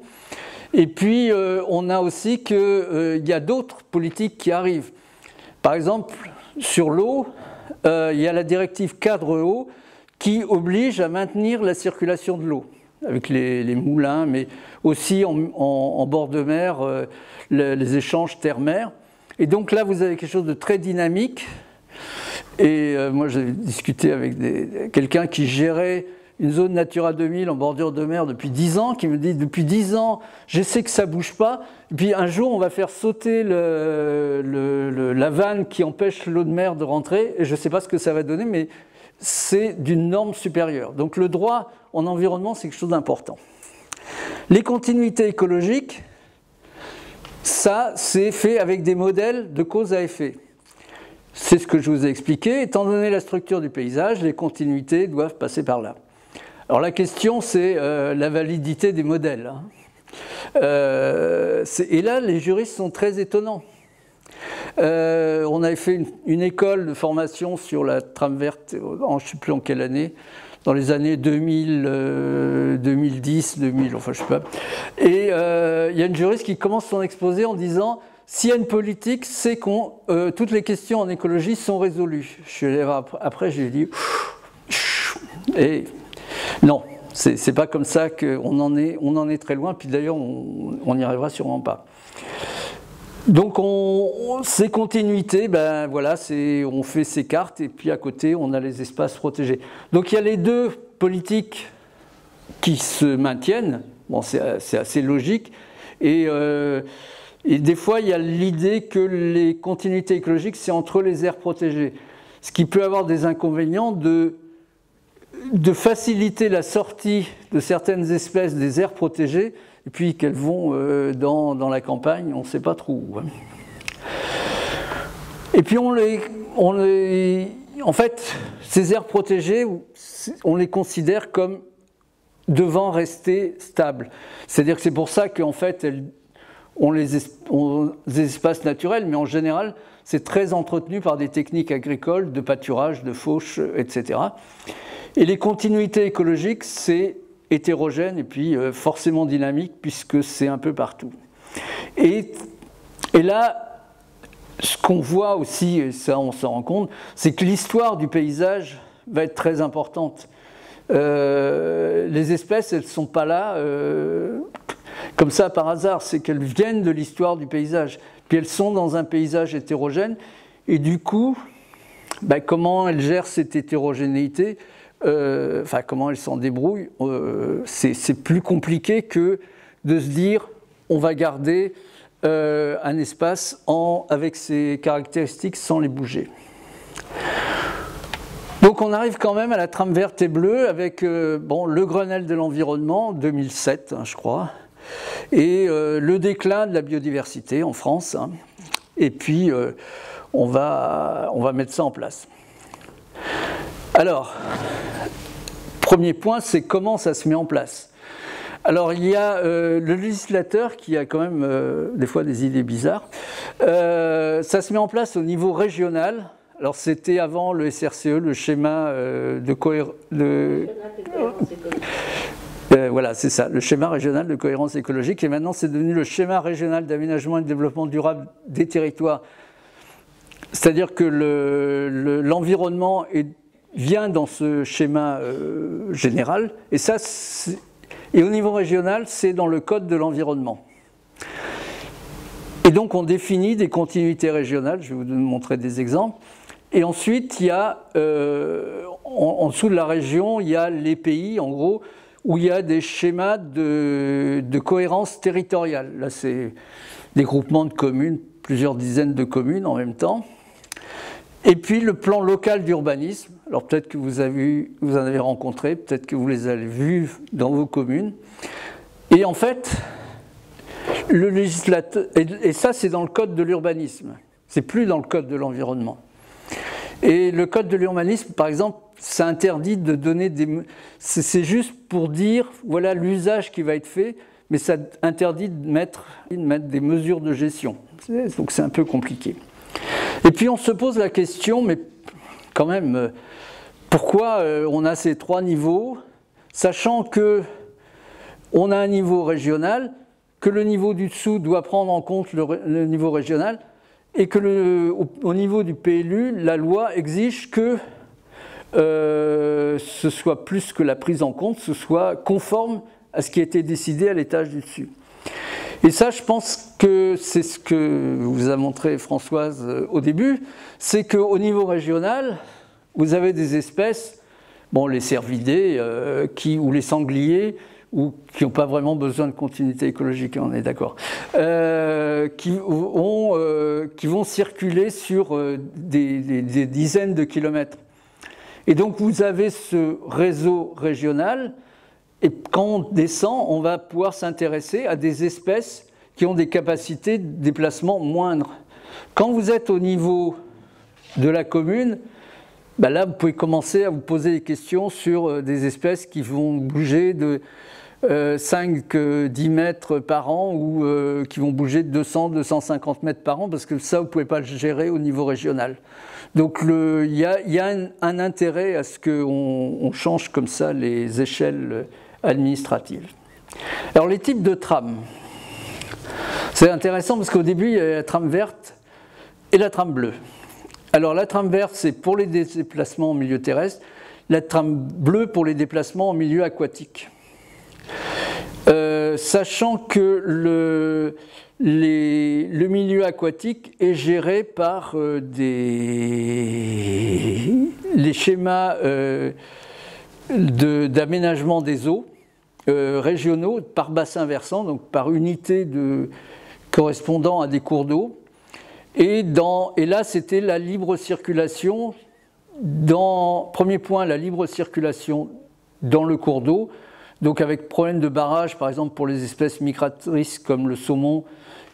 Et puis, on a aussi qu'il y a d'autres politiques qui arrivent. Par exemple, sur l'eau, il y a la directive cadre eau qui oblige à maintenir la circulation de l'eau, avec les moulins, mais aussi en bord de mer, les échanges terre-mer. Et donc là, vous avez quelque chose de très dynamique. Et moi, j'ai discuté avec quelqu'un qui gérait une zone Natura 2000 en bordure de mer depuis 10 ans, qui me dit, depuis 10 ans, je sais que ça ne bouge pas, et puis un jour, on va faire sauter la vanne qui empêche l'eau de mer de rentrer, et je ne sais pas ce que ça va donner, mais c'est d'une norme supérieure. Donc le droit en environnement, c'est quelque chose d'important. Les continuités écologiques, ça, c'est fait avec des modèles de cause à effet. C'est ce que je vous ai expliqué. Étant donné la structure du paysage, les continuités doivent passer par là. Alors la question, c'est la validité des modèles. Et là, les juristes sont très étonnants. On avait fait une école de formation sur la trame verte, je ne sais plus en quelle année, dans les années 2000, 2010, 2000, enfin je ne sais pas. Et il y a une juriste qui commence son exposé en disant « S'il y a une politique, c'est que toutes les questions en écologie sont résolues ». Je suis allé voir après, j'ai dit « Et non, c'est pas comme ça qu'on en est très loin, puis d'ailleurs on n'y arrivera sûrement pas ». Donc ces continuités, ben voilà, on fait ces cartes et puis à côté on a les espaces protégés. Donc il y a les deux politiques qui se maintiennent, bon, c'est assez logique, et des fois il y a l'idée que les continuités écologiques c'est entre les aires protégées, ce qui peut avoir des inconvénients de faciliter la sortie de certaines espèces des aires protégées, et puis qu'elles vont dans la campagne, on ne sait pas trop où. Et puis en fait, ces aires protégées, on les considère comme devant rester stables. C'est-à-dire que c'est pour ça qu'en fait, on des espaces naturels, mais en général, c'est très entretenu par des techniques agricoles, de pâturage, de fauche, etc. Et les continuités écologiques, c'est hétérogène et puis forcément dynamique puisque c'est un peu partout. Et là, ce qu'on voit aussi, et ça on s'en rend compte, c'est que l'histoire du paysage va être très importante. Les espèces, elles ne sont pas là comme ça par hasard, c'est qu'elles viennent de l'histoire du paysage. Puis elles sont dans un paysage hétérogène et du coup, comment elles gèrent cette hétérogénéité, comment elles s'en débrouillent, c'est plus compliqué que de se dire on va garder un espace avec ses caractéristiques sans les bouger. Donc on arrive quand même à la trame verte et bleue avec le Grenelle de l'environnement, 2007 je crois, et le déclin de la biodiversité en France, et puis on va mettre ça en place. Alors, premier point, c'est comment ça se met en place. Alors, il y a le législateur qui a quand même des fois des idées bizarres. Ça se met en place au niveau régional. Alors, c'était avant le SRCE, le schéma voilà, c'est ça, le schéma régional de cohérence écologique. Et maintenant, c'est devenu le schéma régional d'aménagement et de développement durable des territoires. C'est-à-dire que l'environnement vient dans ce schéma général, et au niveau régional, c'est dans le code de l'environnement. Et donc on définit des continuités régionales, je vais vous montrer des exemples. Et ensuite, il y a, en dessous de la région, il y a les pays, en gros, où il y a des schémas de cohérence territoriale. Là, c'est des groupements de communes, plusieurs dizaines de communes en même temps. Et puis le plan local d'urbanisme. Alors peut-être que vous en avez rencontré, peut-être que vous les avez vus dans vos communes. Et en fait, le législateur, et ça c'est dans le code de l'urbanisme, c'est plus dans le code de l'environnement. Et le code de l'urbanisme, par exemple, ça interdit de donner des... C'est juste pour dire, voilà l'usage qui va être fait, mais ça interdit de mettre des mesures de gestion. Donc c'est un peu compliqué. Et puis on se pose la question, mais quand même, pourquoi on a ces 3 niveaux, sachant que on a un niveau régional, que le niveau du dessous doit prendre en compte le niveau régional, et que au niveau du PLU, la loi exige que ce soit plus que la prise en compte, ce soit conforme à ce qui a été décidé à l'étage du dessus. Et ça, je pense que c'est ce que vous a montré Françoise au début, c'est qu'au niveau régional, vous avez des espèces, bon, les cervidés ou les sangliers, ou qui n'ont pas vraiment besoin de continuité écologique, on est d'accord, qui vont circuler sur des dizaines de kilomètres. Et donc vous avez ce réseau régional, et quand on descend, on va pouvoir s'intéresser à des espèces qui ont des capacités de déplacement moindres. Quand vous êtes au niveau de la commune, ben là vous pouvez commencer à vous poser des questions sur des espèces qui vont bouger de 5-10 mètres par an ou qui vont bouger de 200-250 mètres par an, parce que ça, vous ne pouvez pas le gérer au niveau régional. Donc il y a un intérêt à ce qu'on change comme ça les échelles administratives. Alors les types de trames. C'est intéressant parce qu'au début, il y a la trame verte et la trame bleue. Alors la trame verte, c'est pour les déplacements en milieu terrestre, la trame bleue pour les déplacements en milieu aquatique. Sachant que le milieu aquatique est géré par les schémas d'aménagement des eaux régionaux par bassin versant, donc par unité correspondant à des cours d'eau. Et là, c'était la libre circulation. Premier point, la libre circulation dans le cours d'eau. Donc avec problème de barrage, par exemple pour les espèces migratrices comme le saumon,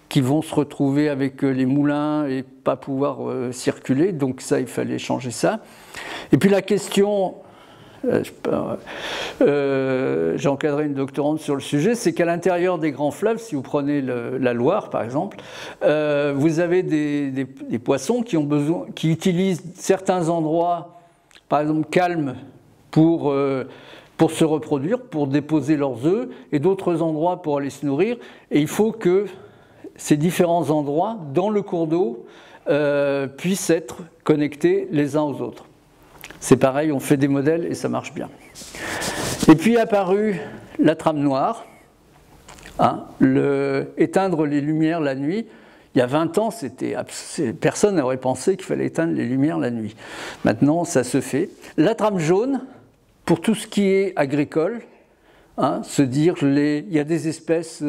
qui vont se retrouver avec les moulins et pas pouvoir circuler. Donc ça, il fallait changer ça. Et puis la question, j'ai encadré une doctorante sur le sujet, c'est qu'à l'intérieur des grands fleuves, si vous prenez la Loire par exemple, vous avez des poissons qui utilisent certains endroits, par exemple calmes, pour se reproduire, pour déposer leurs œufs, et d'autres endroits pour aller se nourrir. Et il faut que ces différents endroits, dans le cours d'eau, puissent être connectés les uns aux autres. C'est pareil, on fait des modèles et ça marche bien. Et puis est apparue la trame noire, éteindre les lumières la nuit. Il y a 20 ans, personne n'aurait pensé qu'il fallait éteindre les lumières la nuit. Maintenant, ça se fait. La trame jaune, pour tout ce qui est agricole, se dire il y a des espèces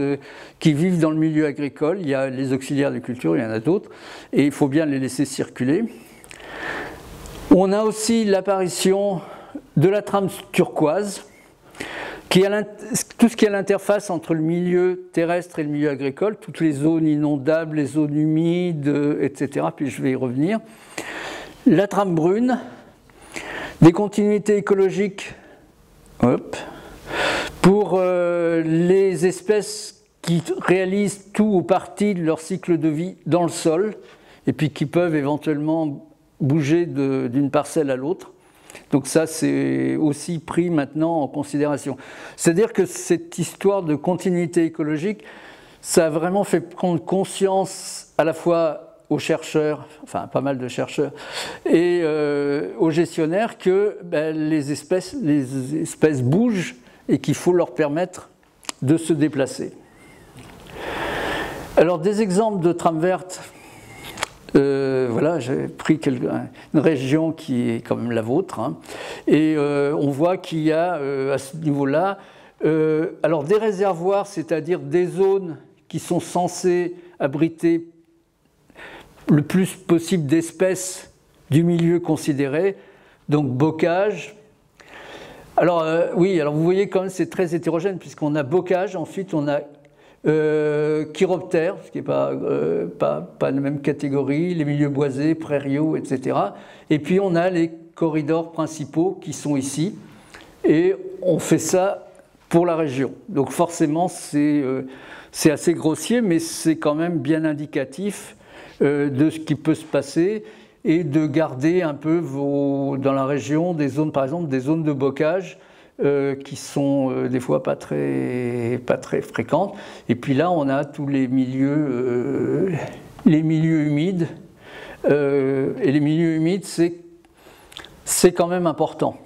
qui vivent dans le milieu agricole, il y a les auxiliaires de culture, il y en a d'autres, et il faut bien les laisser circuler. On a aussi l'apparition de la trame turquoise, tout ce qui est à l'interface entre le milieu terrestre et le milieu agricole, toutes les zones inondables, les zones humides, etc. Puis je vais y revenir. La trame brune, des continuités écologiques pour les espèces qui réalisent tout ou partie de leur cycle de vie dans le sol et puis qui peuvent éventuellement bouger d'une parcelle à l'autre. Donc ça, c'est aussi pris maintenant en considération. C'est-à-dire que cette histoire de continuité écologique, ça a vraiment fait prendre conscience à la fois aux chercheurs, enfin pas mal de chercheurs, et aux gestionnaires que les espèces bougent et qu'il faut leur permettre de se déplacer. Alors des exemples de trames vertes, voilà, j'ai pris une région qui est quand même la vôtre, hein, et on voit qu'il y a à ce niveau-là, alors des réservoirs, c'est-à-dire des zones qui sont censées abriter le plus possible d'espèces du milieu considéré, donc bocage. Alors oui, alors vous voyez quand même c'est très hétérogène puisqu'on a bocage, ensuite on a chiroptère, ce qui n'est pas la même catégorie, les milieux boisés, prairiaux, etc. Et puis on a les corridors principaux qui sont ici, et on fait ça pour la région. Donc forcément c'est assez grossier, mais c'est quand même bien indicatif de ce qui peut se passer, et de garder un peu dans la région des zones, par exemple des zones de bocage, qui sont des fois pas très fréquentes. Et puis là, on a tous les milieux humides. Et les milieux humides, c'est quand même important.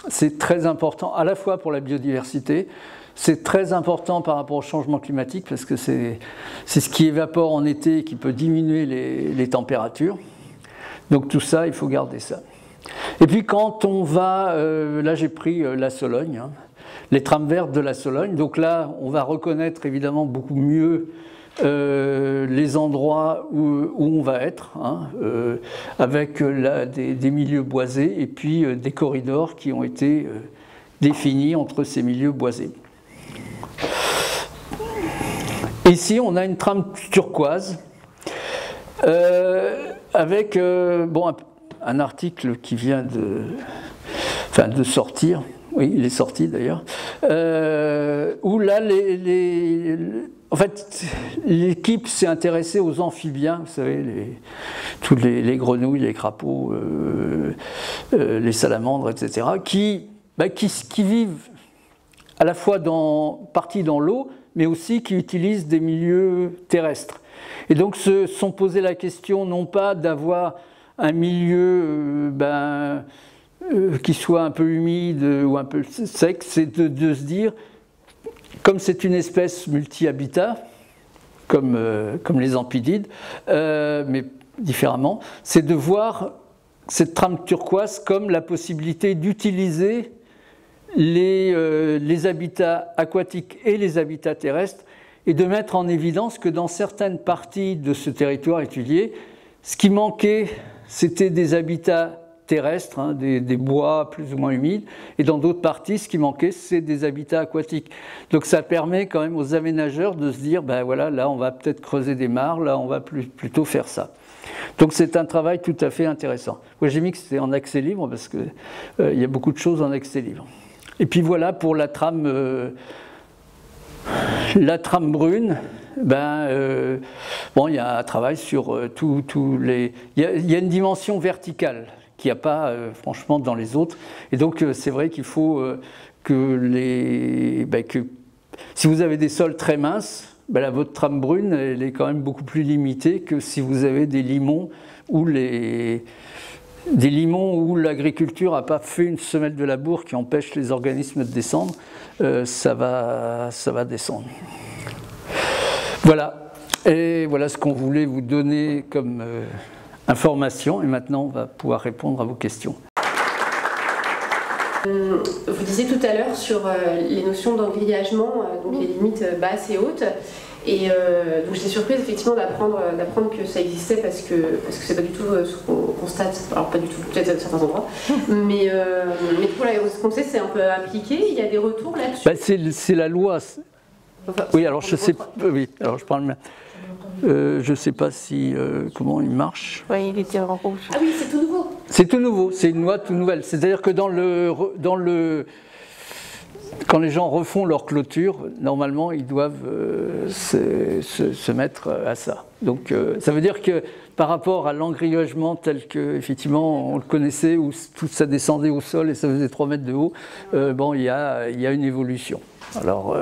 C'est très important, à la fois pour la biodiversité, c'est très important par rapport au changement climatique, parce que c'est ce qui évapore en été et qui peut diminuer les températures. Donc tout ça, il faut garder ça. Et puis quand on va, là j'ai pris la Sologne, hein, les trames vertes de la Sologne. Donc là, on va reconnaître évidemment beaucoup mieux les endroits où on va être, hein, avec des milieux boisés et puis des corridors qui ont été définis entre ces milieux boisés. Ici, on a une trame turquoise avec bon, un article qui vient de sortir, oui, il est sorti d'ailleurs, où là, en fait, l'équipe s'est intéressée aux amphibiens, vous savez, tous les grenouilles, les crapauds, les salamandres, etc., qui vivent à la fois partis dans l'eau, mais aussi qui utilisent des milieux terrestres. Et donc se sont posé la question non pas d'avoir un milieu qui soit un peu humide ou un peu sec, c'est de se dire, comme c'est une espèce multi-habitat, comme les ampidides, mais différemment, c'est de voir cette trame turquoise comme la possibilité d'utiliser les habitats aquatiques et les habitats terrestres, et de mettre en évidence que dans certaines parties de ce territoire étudié, ce qui manquait, c'était des habitats terrestres, hein, des bois plus ou moins humides, et dans d'autres parties, ce qui manquait, c'est des habitats aquatiques. Donc ça permet quand même aux aménageurs de se dire, ben voilà, là on va peut-être creuser des mares, là on va plutôt faire ça. Donc c'est un travail tout à fait intéressant. Moi j'ai mis que c'était en accès libre, parce qu'il y a beaucoup de choses en accès libre. Et puis voilà pour la trame brune. Bon, il y a un travail sur tous les... Il y a une dimension verticale qu'il n'y a pas, franchement, dans les autres. Et donc, c'est vrai qu'il faut que si vous avez des sols très minces, là, votre trame brune, elle est quand même beaucoup plus limitée que si vous avez des limons où l'agriculture n'a pas fait une semelle de labour qui empêche les organismes de descendre, ça va descendre. Voilà, et voilà ce qu'on voulait vous donner comme information, et maintenant on va pouvoir répondre à vos questions. Vous disiez tout à l'heure sur les notions d'engrillagement, donc les limites basses et hautes, et donc j'étais surprise effectivement d'apprendre que ça existait parce que c'est pas du tout ce qu'on constate, alors pas du tout, peut-être à certains endroits, mais pour ce qu'on sait c'est un peu appliqué, il y a des retours là-dessus. C'est la loi. Enfin, oui, alors je sais, oui, alors je parle. Je ne sais pas si comment il marche. Oui, il était en rouge. Ah oui, c'est tout nouveau. C'est tout nouveau, c'est une loi toute nouvelle. C'est-à-dire que quand les gens refont leur clôture, normalement, ils doivent se mettre à ça. Donc, ça veut dire que par rapport à l'engrillagement tel que effectivement on le connaissait, où tout ça descendait au sol et ça faisait 3 mètres de haut, bon, il y a une évolution. Alors.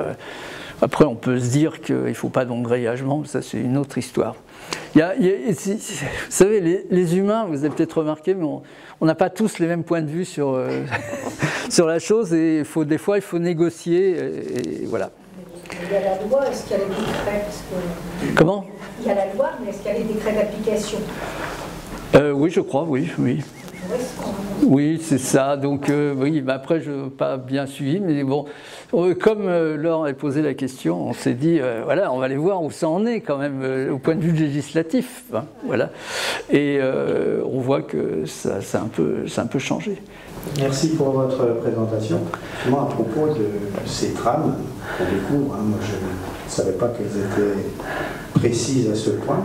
Après, on peut se dire qu'il ne faut pas d'engrillagement, ça c'est une autre histoire. Vous savez, les humains, vous avez peut-être remarqué, mais on n'a pas tous les mêmes points de vue sur la chose, et des fois il faut négocier, et voilà. Il y a la loi, est-ce qu'il y a les décrets? Comment ? il y a la loi, mais est-ce qu'il y a les décrets d'application? Oui, je crois, oui. Oui, c'est ça. Donc, oui, mais après, je n'ai pas bien suivi, mais bon, comme Laure a posé la question, on s'est dit, voilà, on va aller voir où ça en est quand même, au point de vue législatif. Hein, voilà. Et on voit que ça a un peu changé. Merci pour votre présentation. Moi, à propos de ces trames qu'on découvre, hein, moi je ne savais pas qu'elles étaient précises à ce point.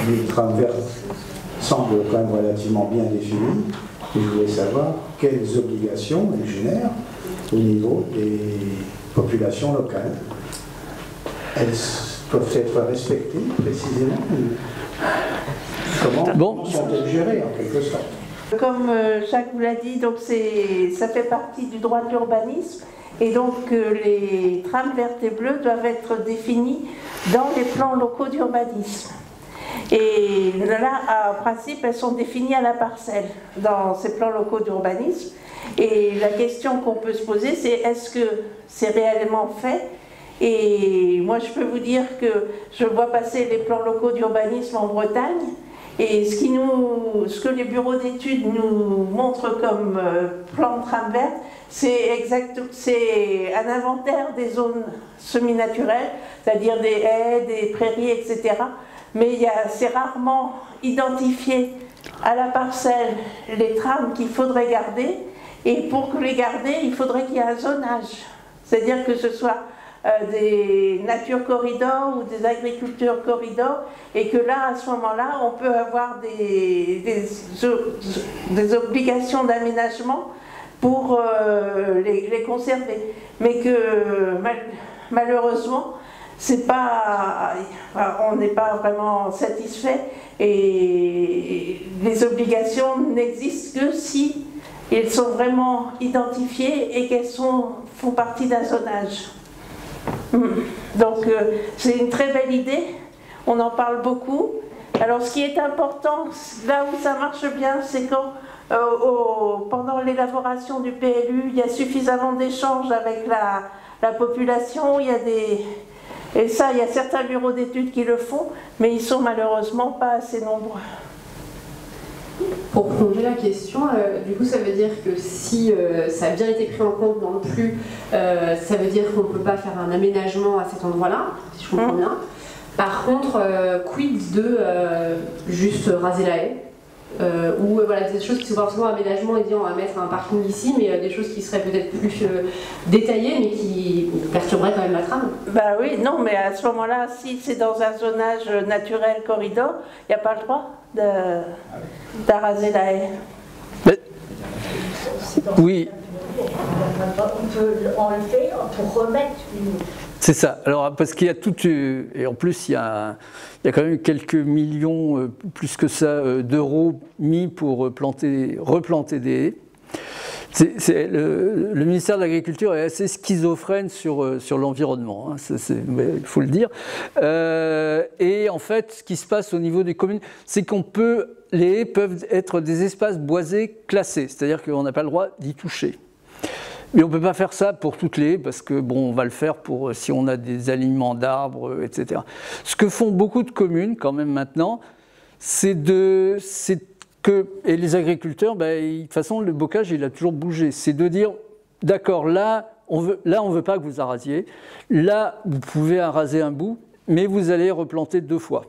Les trames vertes semblent quand même relativement bien définies. Et je voulais savoir quelles obligations elles génèrent au niveau des populations locales. Elles doivent être respectées précisément. Comment sont-elles gérées en quelque sorte? Comme Jacques vous l'a dit, donc ça fait partie du droit de l'urbanisme et donc les trames vertes et bleues doivent être définies dans les plans locaux d'urbanisme. Et là, en principe, elles sont définies à la parcelle dans ces plans locaux d'urbanisme. Et la question qu'on peut se poser, c'est est-ce que c'est réellement fait? Et moi, je peux vous dire que je vois passer les plans locaux d'urbanisme en Bretagne. Et ce que les bureaux d'études nous montrent comme plan de trame verte, c'est un inventaire des zones semi-naturelles, c'est-à-dire des haies, des prairies, etc. Mais c'est rarement identifié à la parcelle les trames qu'il faudrait garder. Et pour les garder, il faudrait qu'il y ait un zonage. C'est-à-dire que ce soit des nature corridors ou des agricultures corridors, et que là, à ce moment-là, on peut avoir des obligations d'aménagement pour les conserver. Mais que malheureusement, on n'est pas vraiment satisfait, et les obligations n'existent que si elles sont vraiment identifiées et qu'elles font partie d'un zonage. Donc c'est une très belle idée, on en parle beaucoup. Alors ce qui est important, là où ça marche bien, c'est quand pendant l'élaboration du PLU, il y a suffisamment d'échanges avec la population, et ça, il y a certains bureaux d'études qui le font, mais ils sont malheureusement pas assez nombreux. Pour prolonger la question, du coup ça veut dire que si ça a bien été pris en compte dans le PLU, ça veut dire qu'on ne peut pas faire un aménagement à cet endroit-là, si je comprends bien. Par contre, quid de juste raser la haie, ou voilà, des choses qui sont forcément aménagement et dire on va mettre un parking ici, mais des choses qui seraient peut-être plus détaillées mais qui perturberaient quand même la trame. Bah oui, non, mais à ce moment-là, si c'est dans un zonage naturel corridor, il n'y a pas le droit d'arraser la haie. Mais... Oui. On peut enlever pour remettre une... C'est ça. Alors, parce qu'il y a tout... Et en plus, il y a quand même quelques millions, plus que ça, d'euros mis pour replanter des haies. Le ministère de l'Agriculture est assez schizophrène sur l'environnement, hein, il faut le dire. Et en fait, ce qui se passe au niveau des communes, c'est les haies peuvent être des espaces boisés classés, c'est-à-dire qu'on n'a pas le droit d'y toucher. Mais on ne peut pas faire ça pour toutes les haies, parce que bon, on va le faire pour si on a des alignements d'arbres, etc. Ce que font beaucoup de communes quand même maintenant, et les agriculteurs, de toute façon, le bocage, il a toujours bougé. C'est de dire, d'accord, là, on veut pas que vous arrasiez. Là, vous pouvez araser un bout, mais vous allez replanter 2 fois.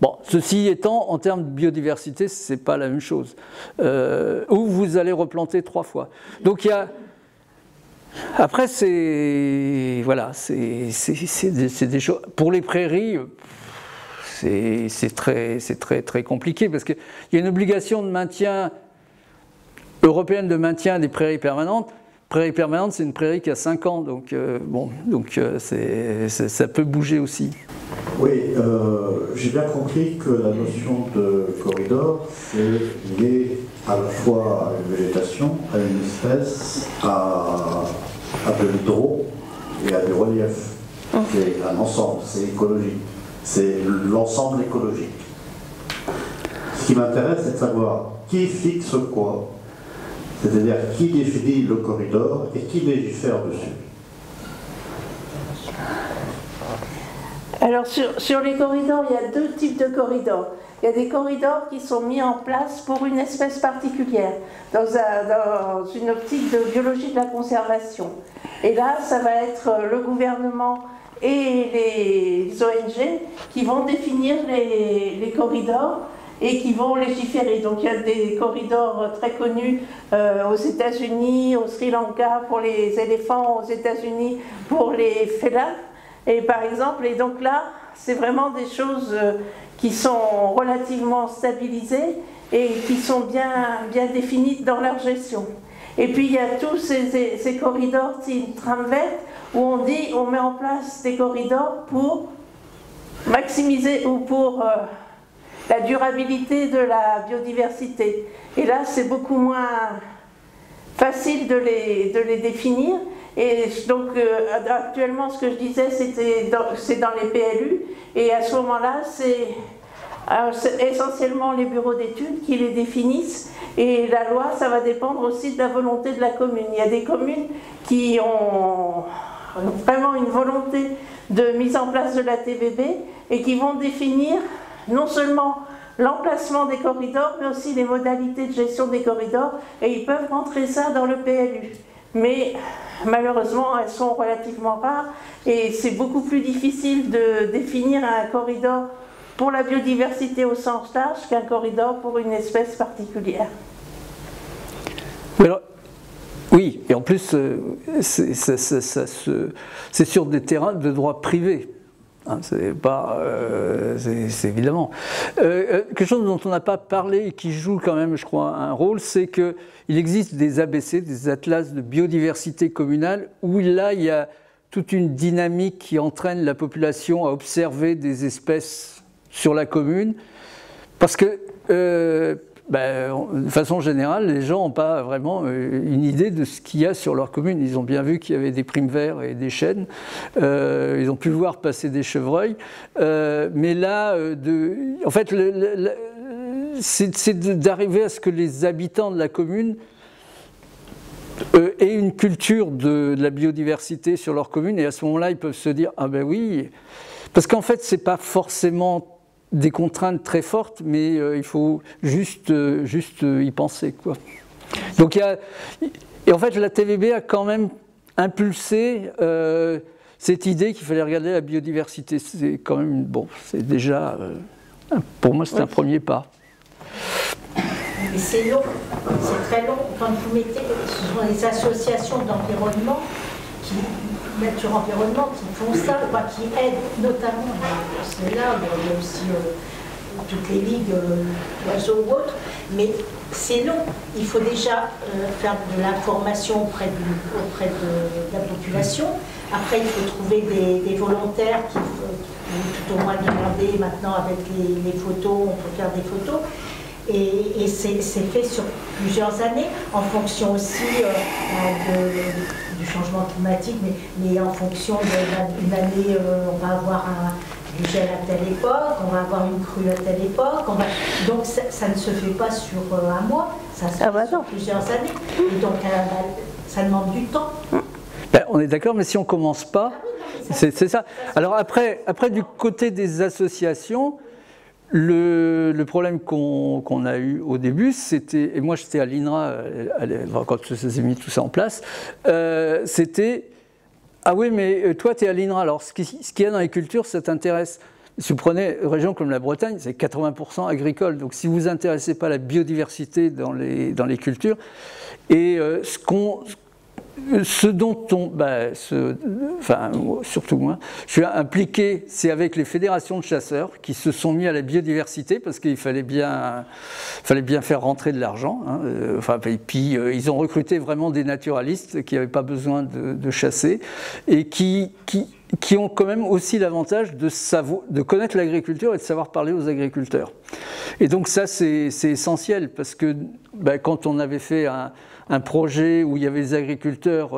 Bon, ceci étant, en termes de biodiversité, c'est pas la même chose. Ou vous allez replanter 3 fois. Donc il y a... Après, c'est des choses... Pour les prairies... C'est très compliqué parce qu'il y a une obligation de maintien européenne de maintien des prairies permanentes. Prairie permanente, c'est une prairie qui a 5 ans, donc ça peut bouger aussi. Oui, j'ai bien compris que la notion de corridor, c'est lié à la fois à une végétation, à une espèce, à de l'hydro et à du relief. C'est un ensemble, c'est écologique. C'est l'ensemble écologique. Ce qui m'intéresse, c'est de savoir qui fixe quoi, c'est-à-dire qui définit le corridor et qui légifère dessus. Alors sur les corridors, il y a deux types de corridors. Il y a des corridors qui sont mis en place pour une espèce particulière, dans une optique de biologie de la conservation. Et là, ça va être le gouvernement et les ONG qui vont définir les corridors et qui vont légiférer. Donc il y a des corridors très connus aux États-Unis, au Sri Lanka pour les éléphants, aux États-Unis pour les félins. Et par exemple, et donc là, c'est vraiment des choses qui sont relativement stabilisées et qui sont bien définies dans leur gestion. Et puis il y a tous ces corridors type tram verte où on met en place des corridors pour maximiser ou pour la durabilité de la biodiversité. Et là, c'est beaucoup moins facile de les définir. Et donc actuellement, ce que je disais, c'est dans les PLU, et à ce moment-là, c'est essentiellement les bureaux d'études qui les définissent, et la loi, ça va dépendre aussi de la volonté de la commune. Il y a des communes qui ont vraiment une volonté de mise en place de la TVB et qui vont définir non seulement l'emplacement des corridors, mais aussi les modalités de gestion des corridors, et ils peuvent rentrer ça dans le PLU. Mais malheureusement, elles sont relativement rares et c'est beaucoup plus difficile de définir un corridor pour la biodiversité au sens large qu'un corridor pour une espèce particulière. Alors, oui, et en plus, c'est sur des terrains de droit privé. Hein, c'est pas, c'est évidemment. Quelque chose dont on n'a pas parlé et qui joue quand même, je crois, un rôle, c'est qu'il existe des ABC, des atlas de biodiversité communale, où là, il y a toute une dynamique qui entraîne la population à observer des espèces sur la commune, parce que, de façon générale, les gens n'ont pas vraiment une idée de ce qu'il y a sur leur commune. Ils ont bien vu qu'il y avait des primes verts et des chênes, ils ont pu voir passer des chevreuils, mais là, en fait, c'est d'arriver à ce que les habitants de la commune aient une culture de la biodiversité sur leur commune, et à ce moment-là, ils peuvent se dire « Ah ben oui », parce qu'en fait, c'est pas forcément des contraintes très fortes, mais il faut juste y penser, quoi. Donc et en fait, la TVB a quand même impulsé cette idée qu'il fallait regarder la biodiversité. C'est quand même, bon, c'est déjà, pour moi, c'est un premier pas. Mais c'est long, c'est très long. Quand vous mettez, ce sont les associations d'environnement nature environnement qui font ça, qui aident notamment là, il y a aussi toutes les ligues d'oiseaux ou autres, mais c'est long. Il faut déjà faire de l'information auprès de la population. Après, il faut trouver des volontaires qui tout au moins demander maintenant avec les photos, on peut faire des photos. Et c'est fait sur plusieurs années, en fonction aussi du changement climatique, mais en fonction d'une année, on va avoir du gel à telle époque, on va avoir une crue à telle époque, donc ça ne se fait pas sur un mois, ça se fait sur plusieurs années, et donc ça demande du temps. Ben, on est d'accord, mais si on ne commence pas, c'est ça. Alors après, du côté des associations, le problème qu'on a eu au début, c'était, et moi j'étais à l'INRA quand s'est mis tout ça en place, c'était « Ah oui, mais toi tu es à l'INRA, alors ce qu'il y a dans les cultures, ça t'intéresse ». Si vous prenez une région comme la Bretagne, c'est 80% agricole, donc si vous vous intéressez pas à la biodiversité dans les cultures, et ce dont enfin, surtout moi, je suis impliqué, c'est avec les fédérations de chasseurs qui se sont mis à la biodiversité parce qu'il fallait bien faire rentrer de l'argent. Hein, et puis ils ont recruté vraiment des naturalistes qui n'avaient pas besoin de chasser et qui ont quand même aussi l'avantage de connaître l'agriculture et de savoir parler aux agriculteurs. Et donc ça, c'est essentiel parce que quand on avait fait un projet où il y avait des agriculteurs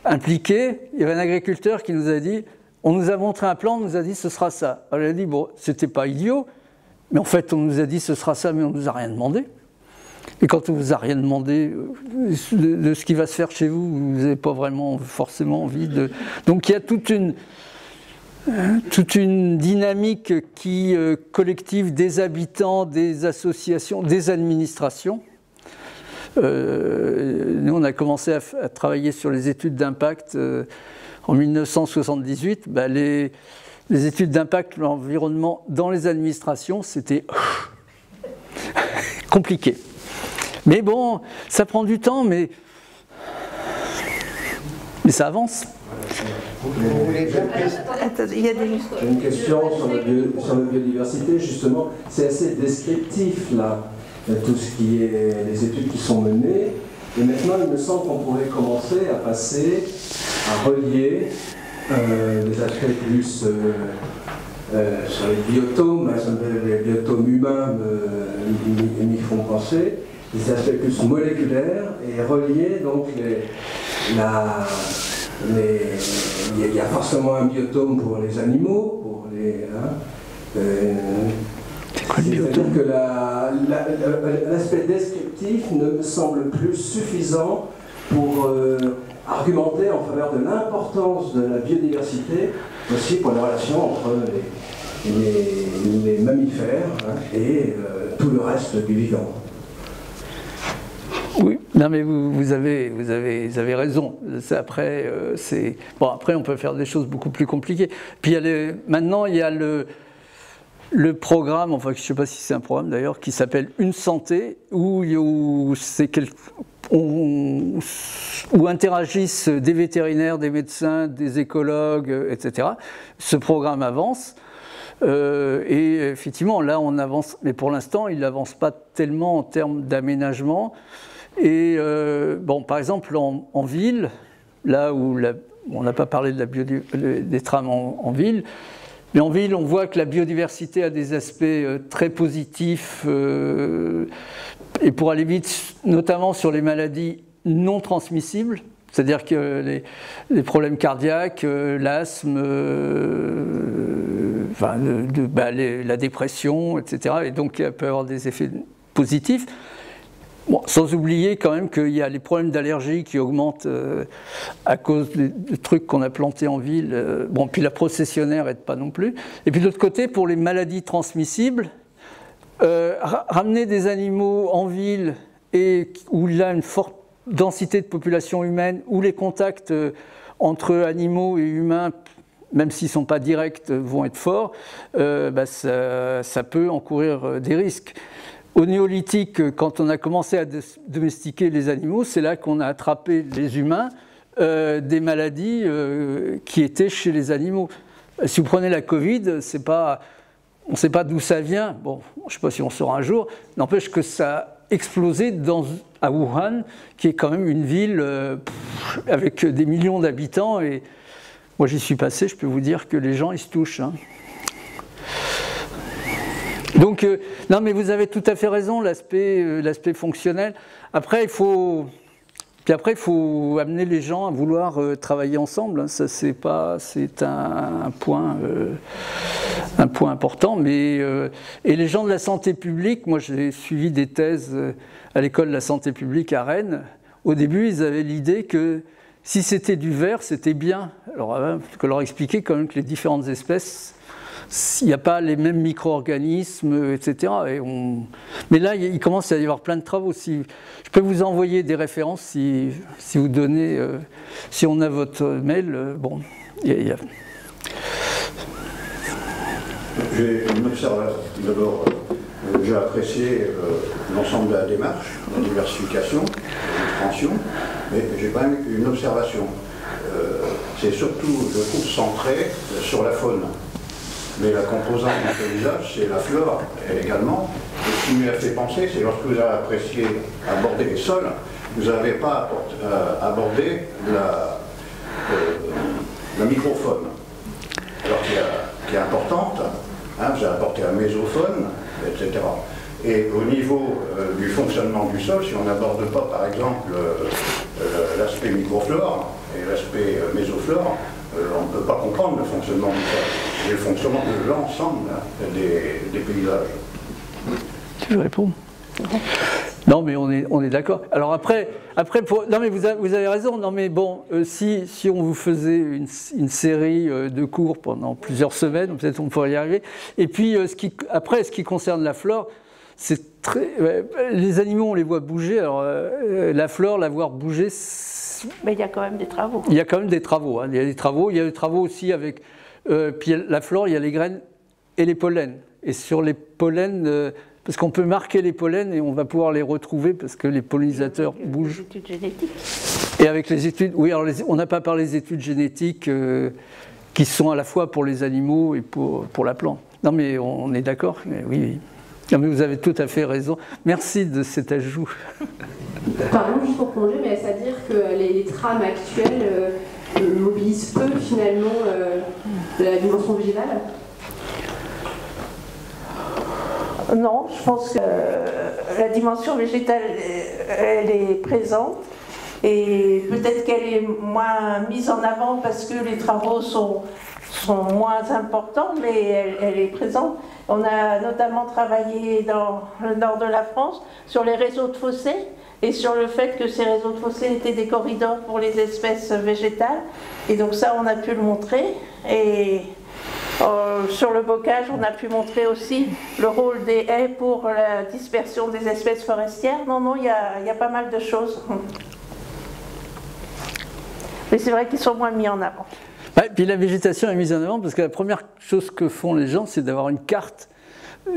impliqués, il y avait un agriculteur qui nous a dit, on nous a montré un plan, on nous a dit ce sera ça. Alors il a dit, bon, c'était pas idiot, mais en fait on nous a dit ce sera ça, mais on nous a rien demandé. Et quand on vous a rien demandé de ce qui va se faire chez vous, vous n'avez pas vraiment forcément envie de... Donc il y a toute une... toute une dynamique collective des habitants, des associations, des administrations. Nous, on a commencé à travailler sur les études d'impact en 1978. Les études d'impact de l'environnement dans les administrations, c'était compliqué. Mais bon, ça prend du temps, mais ça avance. J'ai une question sur la biodiversité, justement. C'est assez descriptif, là, tout ce qui est les études qui sont menées. Et maintenant, il me semble qu'on pourrait commencer à passer, à relier des aspects plus sur les biotomes, les biotomes humains m'y font penser, des aspects plus moléculaires, et relier donc il y a forcément un biotome pour les animaux, pour les... c'est-à-dire que l'aspect descriptif ne me semble plus suffisant pour argumenter en faveur de l'importance de la biodiversité, aussi pour la relation entre les mammifères et tout le reste du vivant. Oui, non mais vous avez raison. Après, après on peut faire des choses beaucoup plus compliquées. Puis maintenant il y a le programme, enfin je ne sais pas si c'est un programme d'ailleurs, qui s'appelle Une Santé, où interagissent des vétérinaires, des médecins, des écologues, etc. Ce programme avance. Et effectivement, là on avance, mais pour l'instant il n'avance pas tellement en termes d'aménagement. Et par exemple en ville, là où on n'a pas parlé de des trames en ville, mais en ville on voit que la biodiversité a des aspects très positifs, et pour aller vite, notamment sur les maladies non transmissibles, c'est-à-dire que les problèmes cardiaques, l'asthme, la dépression, etc. Et donc il peut y avoir des effets positifs. Bon, sans oublier quand même qu'il y a les problèmes d'allergie qui augmentent à cause des trucs qu'on a plantés en ville. Puis la processionnaire n'aide pas non plus. Et puis de l'autre côté, pour les maladies transmissibles, ramener des animaux en ville et où il y a une forte densité de population humaine, où les contacts entre animaux et humains, même s'ils ne sont pas directs, vont être forts, ça peut encourir des risques. Au néolithique, quand on a commencé à domestiquer les animaux, c'est là qu'on a attrapé les humains des maladies qui étaient chez les animaux. Si vous prenez la Covid, on ne sait pas d'où ça vient. Bon, je ne sais pas si on saura un jour. N'empêche que ça a explosé à Wuhan, qui est quand même une ville avec des millions d'habitants. Et moi, j'y suis passé, je peux vous dire que les gens, ils se touchent. Donc, non, mais vous avez tout à fait raison, l'aspect fonctionnel. Après, il faut amener les gens à vouloir travailler ensemble. Ça, c'est un point important. Et les gens de la santé publique, moi, j'ai suivi des thèses à l'école de la santé publique à Rennes. Au début, ils avaient l'idée que si c'était du vert, c'était bien. Alors, il faut leur expliquer quand même que les différentes espèces, il n'y a pas les mêmes micro-organismes, etc. Mais là, il commence à y avoir plein de travaux. Je peux vous envoyer des références si vous donnez, si on a votre mail. J'ai une observation. D'abord, j'ai apprécié l'ensemble de la démarche, la diversification, l'expansion, mais j'ai quand même une observation. C'est surtout, je trouve, centré sur la faune. Mais la composante du paysage, c'est la flore également. Et ce qui m'y a fait penser, c'est lorsque vous avez apprécié aborder les sols, vous n'avez pas abordé la microfaune, alors qui est importante. Vous avez apporté la mésofaune, etc. Et au niveau du fonctionnement du sol, si on n'aborde pas, par exemple, l'aspect microflore et l'aspect mésoflore, on ne peut pas comprendre le fonctionnement du sol et le fonctionnement de l'ensemble des paysages. Tu veux répondre? Non, mais on est d'accord. Alors après non, mais vous avez raison. Non, mais bon, si on vous faisait une série de cours pendant plusieurs semaines, peut-être on pourrait y arriver. Et puis, ce qui concerne la flore, c'est les animaux, on les voit bouger. Alors, la flore, la voir bouger. Mais il y a quand même des travaux. Il y a quand même des travaux. Hein. Il y a des travaux aussi avec. Puis la flore, il y a les graines et les pollens. Et sur les pollens. Parce qu'on peut marquer les pollens et on va pouvoir les retrouver parce que les pollinisateurs bougent. Les études génétiques. Et avec les études, oui, alors on n'a pas parlé des études génétiques qui sont à la fois pour les animaux et pour la plante. Non, mais on est d'accord, oui. Non, mais vous avez tout à fait raison. Merci de cet ajout. Pardon, juste pour prolonger, mais est-ce à dire que les trames actuelles mobilisent peu finalement la dimension végétale ? Non, je pense que la dimension végétale, elle est présente et peut-être qu'elle est moins mise en avant parce que les travaux sont moins importants, mais elle est présente. On a notamment travaillé dans le nord de la France sur les réseaux de fossés et sur le fait que ces réseaux de fossés étaient des corridors pour les espèces végétales. Et donc ça, on a pu le montrer. Et sur le bocage, on a pu montrer aussi le rôle des haies pour la dispersion des espèces forestières. Non, il y a pas mal de choses. Mais c'est vrai qu'ils sont moins mis en avant. Ouais, puis la végétation est mise en avant parce que la première chose que font les gens, c'est d'avoir une carte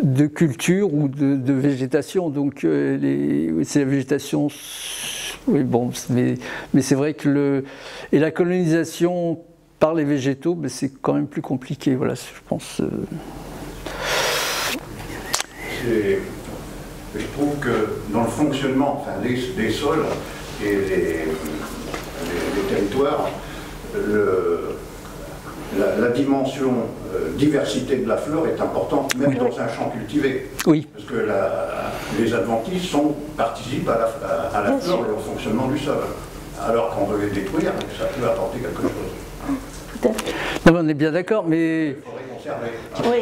de culture ou de végétation. Donc c'est la végétation. Oui, bon, mais c'est vrai que et la colonisation par les végétaux, mais c'est quand même plus compliqué, voilà, je pense. Je trouve que dans le fonctionnement des sols et les territoires, la dimension diversité de la flore est importante, même dans un champ cultivé. Oui. Parce que les adventices participent à la flore et au fonctionnement du sol. Alors qu'on veut les détruire, ça peut apporter quelque chose. Non, on est bien d'accord, mais il faudrait conserver. Oui.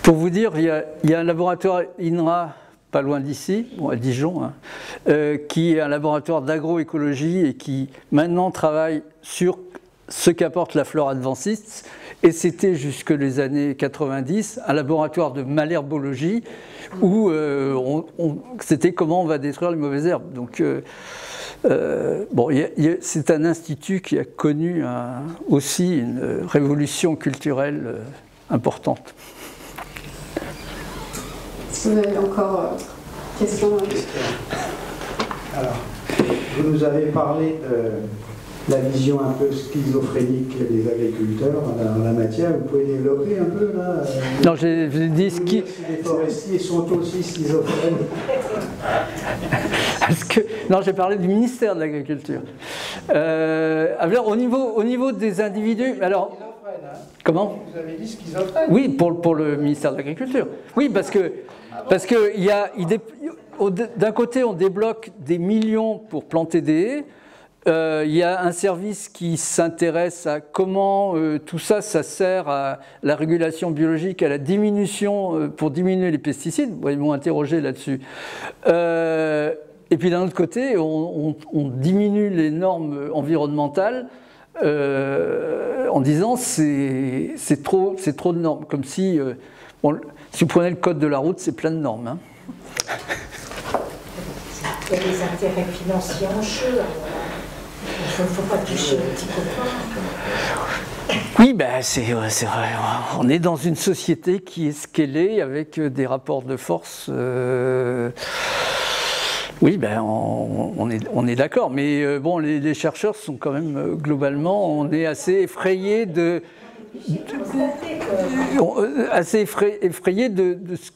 Pour vous dire, il y a un laboratoire INRA, pas loin d'ici, bon, à Dijon, hein, qui est un laboratoire d'agroécologie et qui maintenant travaille sur ce qu'apporte la flore adventice. Et c'était jusque les années 90 un laboratoire de malherbologie où c'était comment on va détruire les mauvaises herbes. Donc, bon, c'est un institut qui a connu aussi une révolution culturelle importante. Est-ce que vous avez encore questions ? Alors, vous nous avez parlé de la vision un peu schizophrénique des agriculteurs en la matière. Vous pouvez développer un peu là Non, j'ai dit ce qui... Les forestiers sont aussi schizophrènes. Non, j'ai parlé du ministère de l'Agriculture. Alors, au niveau des individus... Alors, comment ? Vous avez dit schizophrène. Oui, pour le ministère de l'Agriculture. Oui, parce que d'un côté, on débloque des millions pour planter des haies. Il y a un service qui s'intéresse à comment tout ça sert à la régulation biologique, à la diminution, pour diminuer les pesticides. Ils m'ont interrogé là-dessus. Et puis d'un autre côté, on diminue les normes environnementales en disant c'est trop de normes. Comme si, si vous prenez le code de la route, c'est plein de normes. Hein. Il y a des intérêts financiers en jeu. Il ne faut pas toucher aux petits copains. Oui, ben c'est vrai. On est dans une société qui est ce qu'elle est, avec des rapports de force. Oui, ben on est d'accord. Mais bon, les chercheurs sont quand même globalement, on est assez effrayés de ce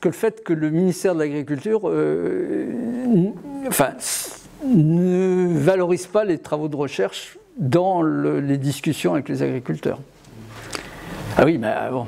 que le fait que le ministère de l'Agriculture, ne valorise pas les travaux de recherche dans les discussions avec les agriculteurs. Ah oui, mais bon.